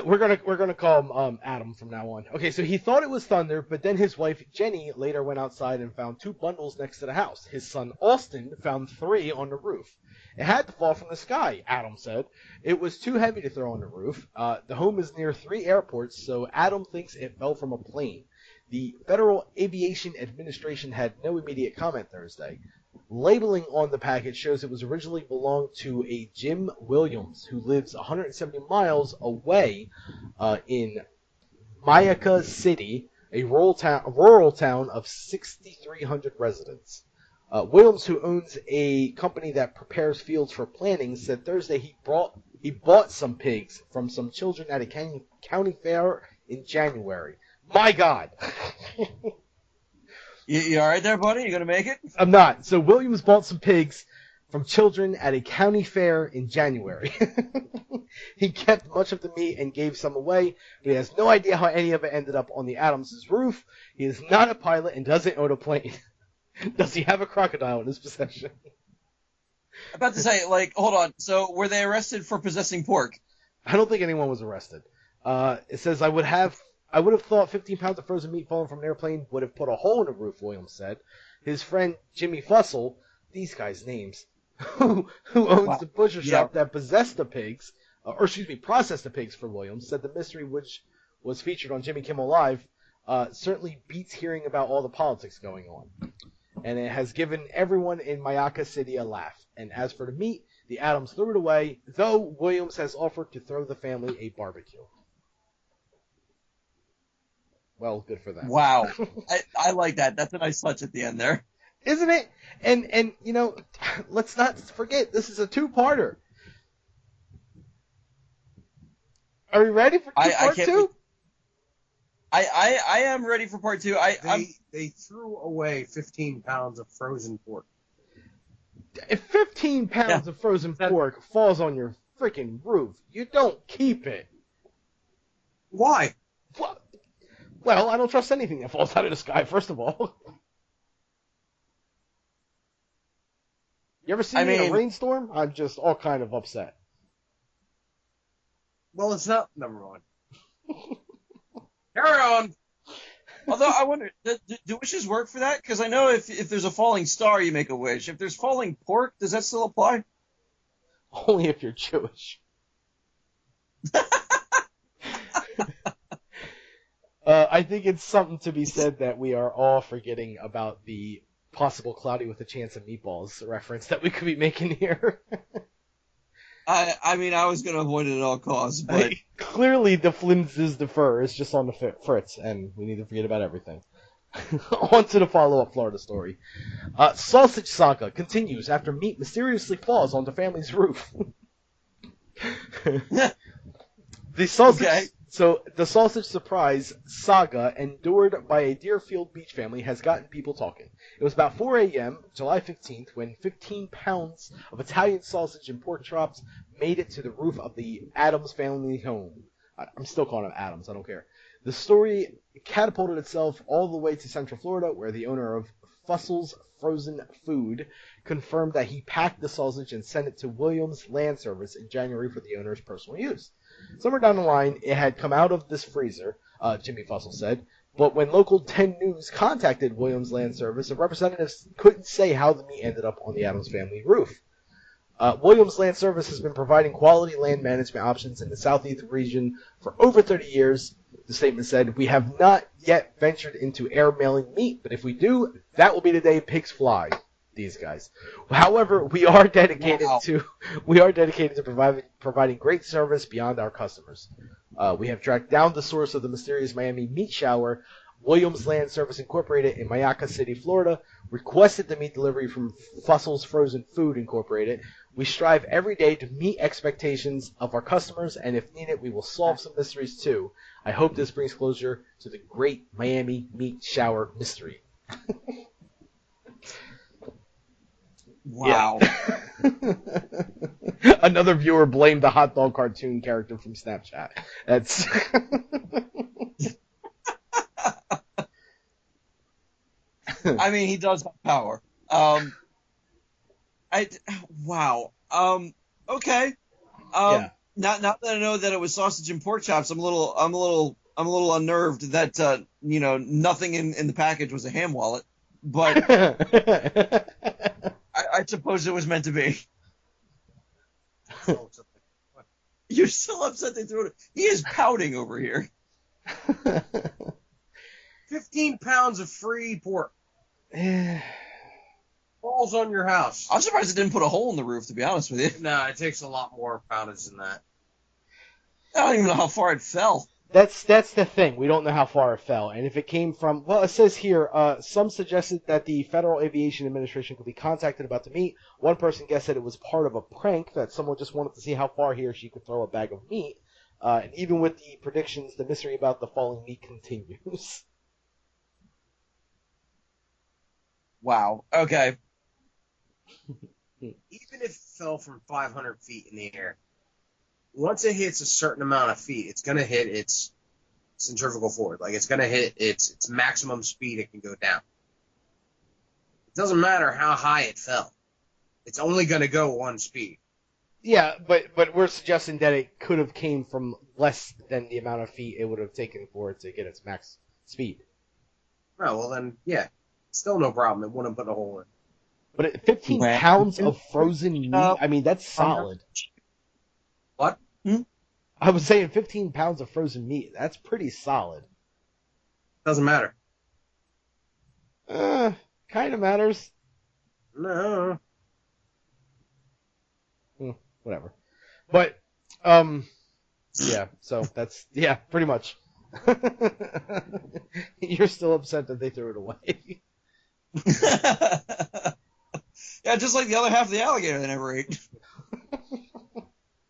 Speaker 1: We're gonna call him Adam from now on. Okay, so he thought it was thunder, but then his wife Jenny later went outside and found 2 bundles next to the house. His son Austin found 3 on the roof. It had to fall from the sky, Adam said. It was too heavy to throw on the roof. The home is near 3 airports, so Adam thinks it fell from a plane. The Federal Aviation Administration had no immediate comment Thursday. Labeling on the package shows it was originally belonged to a Jim Williams, who lives 170 miles away in Mayaca City, a rural town of 6,300 residents. Williams, who owns a company that prepares fields for planting, said Thursday he bought some pigs from some children at a county fair in January. My God!
Speaker 5: you all right there, buddy? You gonna make it?
Speaker 1: I'm not. So Williams bought some pigs from children at a county fair in January. He kept much of the meat and gave some away, but he has no idea how any of it ended up on the Adams' roof. He is not a pilot and doesn't own a plane. Does he have a crocodile in his possession?
Speaker 5: I'm about to say, hold on. So, were they arrested for possessing pork?
Speaker 1: I don't think anyone was arrested. It says I would have thought 15 pounds of frozen meat falling from an airplane would have put a hole in the roof, Williams said. His friend Jimmy Fussell, these guys' names, who owns the butcher shop that processed the pigs for Williams, said the mystery, which was featured on Jimmy Kimmel Live, certainly beats hearing about all the politics going on. And it has given everyone in Mayaca City a laugh. And as for the meat, the Adams threw it away, though Williams has offered to throw the family a barbecue. Well, good for them.
Speaker 5: Wow. I like that. That's a nice touch at the end there.
Speaker 1: Isn't it? And let's not forget, this is a 2-parter. Are you ready for part 2?
Speaker 5: I am ready for part 2.
Speaker 3: They threw away 15 pounds of frozen pork.
Speaker 1: If 15 pounds of frozen pork falls on your freaking roof, you don't keep it.
Speaker 3: Why?
Speaker 1: Well, I don't trust anything that falls out of the sky, first of all. You ever seen me in a rainstorm? I'm just all kind of upset.
Speaker 3: Well, it's not. Never mind. Carry on.
Speaker 5: Although, I wonder, do wishes work for that? Because I know if there's a falling star, you make a wish. If there's falling pork, does that still apply?
Speaker 1: Only if you're Jewish. I think it's something to be said that we are all forgetting about the possible cloudy with a chance of meatballs reference that we could be making here.
Speaker 5: I mean, I was going to avoid it at all costs, but...
Speaker 1: Clearly, the flim's is the fur. It's just on the fritz, and we need to forget about everything. On to the follow-up Florida story. Sausage saga continues after meat mysteriously falls on the family's roof. The sausage surprise saga endured by a Deerfield Beach family has gotten people talking. It was about 4 a.m., July 15th, when 15 pounds of Italian sausage and pork chops made it to the roof of the Adams family home. I'm still calling it Adams, I don't care. The story catapulted itself all the way to Central Florida, where the owner of Fussel's Frozen Food confirmed that he packed the sausage and sent it to Williams Land Service in January for the owner's personal use. Somewhere down the line, it had come out of this freezer, Jimmy Fussell said, but when Local 10 News contacted Williams Land Service, a representative couldn't say how the meat ended up on the Adams family roof. Williams Land Service has been providing quality land management options in the southeast region for over 30 years. The statement said, "We have not yet ventured into air mailing meat, but if we do, that will be the day pigs fly." These guys. However, we are dedicated to providing great service beyond our customers. We have tracked down the source of the mysterious Miami meat shower. Williams Land Service Incorporated in Mayaca City, Florida, requested the meat delivery from Fussell's Frozen Food Incorporated. We strive every day to meet expectations of our customers, and if needed, we will solve some mysteries too. I hope this brings closure to the great Miami meat shower mystery.
Speaker 5: Wow.
Speaker 1: Another viewer blamed the hot dog cartoon character from Snapchat. That's
Speaker 5: I mean, he does have power. Wow. Okay.
Speaker 1: Yeah.
Speaker 5: Now that I know that it was sausage and pork chops, I'm a little unnerved that nothing in the package was a ham wallet. But I suppose it was meant to be. You're still upset they threw it. He is pouting over here.
Speaker 3: 15 pounds of free pork. Falls on your house.
Speaker 5: I'm surprised it didn't put a hole in the roof, to be honest with you.
Speaker 3: No, it takes a lot more poundage than that.
Speaker 5: I don't even know how far it fell.
Speaker 1: That's the thing. We don't know how far it fell, and if it came from. Well, it says here some suggested that the Federal Aviation Administration could be contacted about the meat. One person guessed that it was part of a prank, that someone just wanted to see how far he or she could throw a bag of meat. And even with the predictions, the mystery about the falling meat continues.
Speaker 5: Wow. Okay.
Speaker 3: Even if it fell from 500 feet in the air, once it hits a certain amount of feet, it's going to hit its centrifugal force. Like, it's going to hit its maximum speed it can go down. It doesn't matter how high it fell. It's only going to go one speed.
Speaker 1: Yeah, but we're suggesting that it could have came from less than the amount of feet it would have taken for it to get its max speed.
Speaker 3: Oh, well then, yeah. Still no problem. It wouldn't put a hole in.
Speaker 1: But 15 pounds of frozen meat, I mean, that's solid.
Speaker 3: What?
Speaker 1: I was saying 15 pounds of frozen meat. That's pretty solid.
Speaker 3: Doesn't matter.
Speaker 1: Kind of matters.
Speaker 3: No.
Speaker 1: Whatever. But, yeah, so that's, yeah, pretty much. You're still upset that they threw it away.
Speaker 5: Yeah, just like the other half of the alligator they never ate.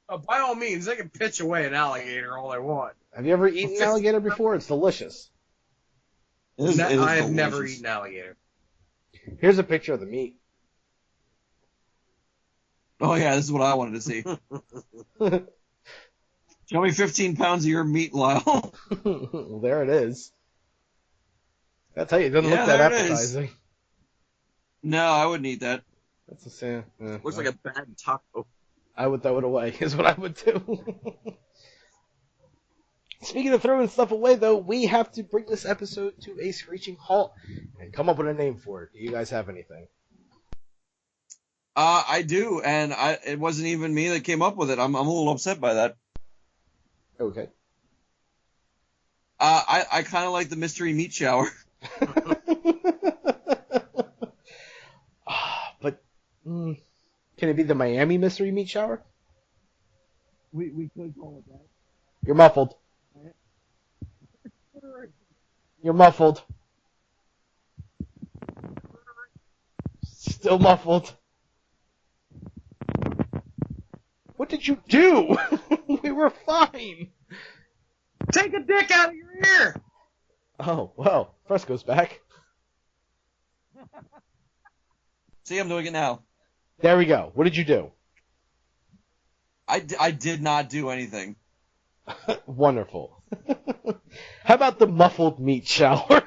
Speaker 3: By all means, they can pitch away an alligator all they want.
Speaker 1: Have you ever eaten alligator before? It's delicious.
Speaker 3: I have never eaten alligator.
Speaker 1: Here's a picture of the meat.
Speaker 5: Oh, yeah, this is what I wanted to see. Show me 15 pounds of your meat, Lyle.
Speaker 1: Well, there it is. I tell you, it doesn't look that appetizing.
Speaker 5: No, I wouldn't eat that.
Speaker 1: That's a sad.
Speaker 2: Looks like a bad taco.
Speaker 1: I would throw it away, is what I would do. Speaking of throwing stuff away, though, we have to bring this episode to a screeching halt and come up with a name for it. Do you guys have anything?
Speaker 5: I do, and it wasn't even me that came up with it. I'm a little upset by that.
Speaker 1: Okay.
Speaker 5: I kind of like the mystery meat shower.
Speaker 1: But can it be the Miami mystery meat shower?
Speaker 2: We could call it that.
Speaker 1: You're muffled. You're muffled. Still muffled. What did you do? We were fine.
Speaker 3: Take a dick out of your ear!
Speaker 1: Oh, well, Fresco's back.
Speaker 5: See, I'm doing it now.
Speaker 1: There we go. What did you do?
Speaker 5: I did not do anything.
Speaker 1: Wonderful. How about the muffled meat shower?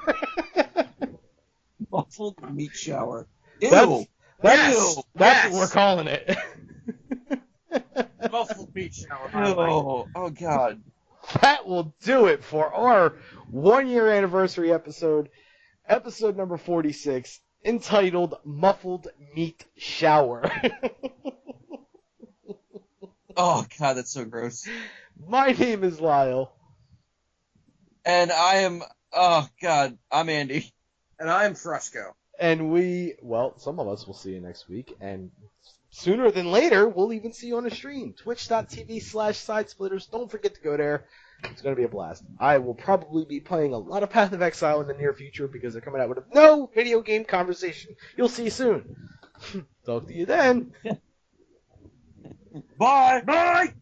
Speaker 5: Muffled meat shower. Ew.
Speaker 1: That's
Speaker 5: Ew.
Speaker 1: what we're calling it.
Speaker 3: Muffled meat shower.
Speaker 5: Oh, God.
Speaker 1: That will do it for our 1-year anniversary episode number 46, entitled Muffled Meat Shower.
Speaker 5: Oh God, that's so gross.
Speaker 1: My name is Lyle.
Speaker 5: And I am. Oh God, I'm Andy.
Speaker 3: And I'm Fresco.
Speaker 1: And some of us will see you next week, and sooner than later, we'll even see you on the stream. Twitch.tv/sidesplitters. Don't forget to go there. It's going to be a blast. I will probably be playing a lot of Path of Exile in the near future because they're coming out with no video game conversation. You'll see soon. Talk to you then.
Speaker 5: Bye.
Speaker 3: Bye!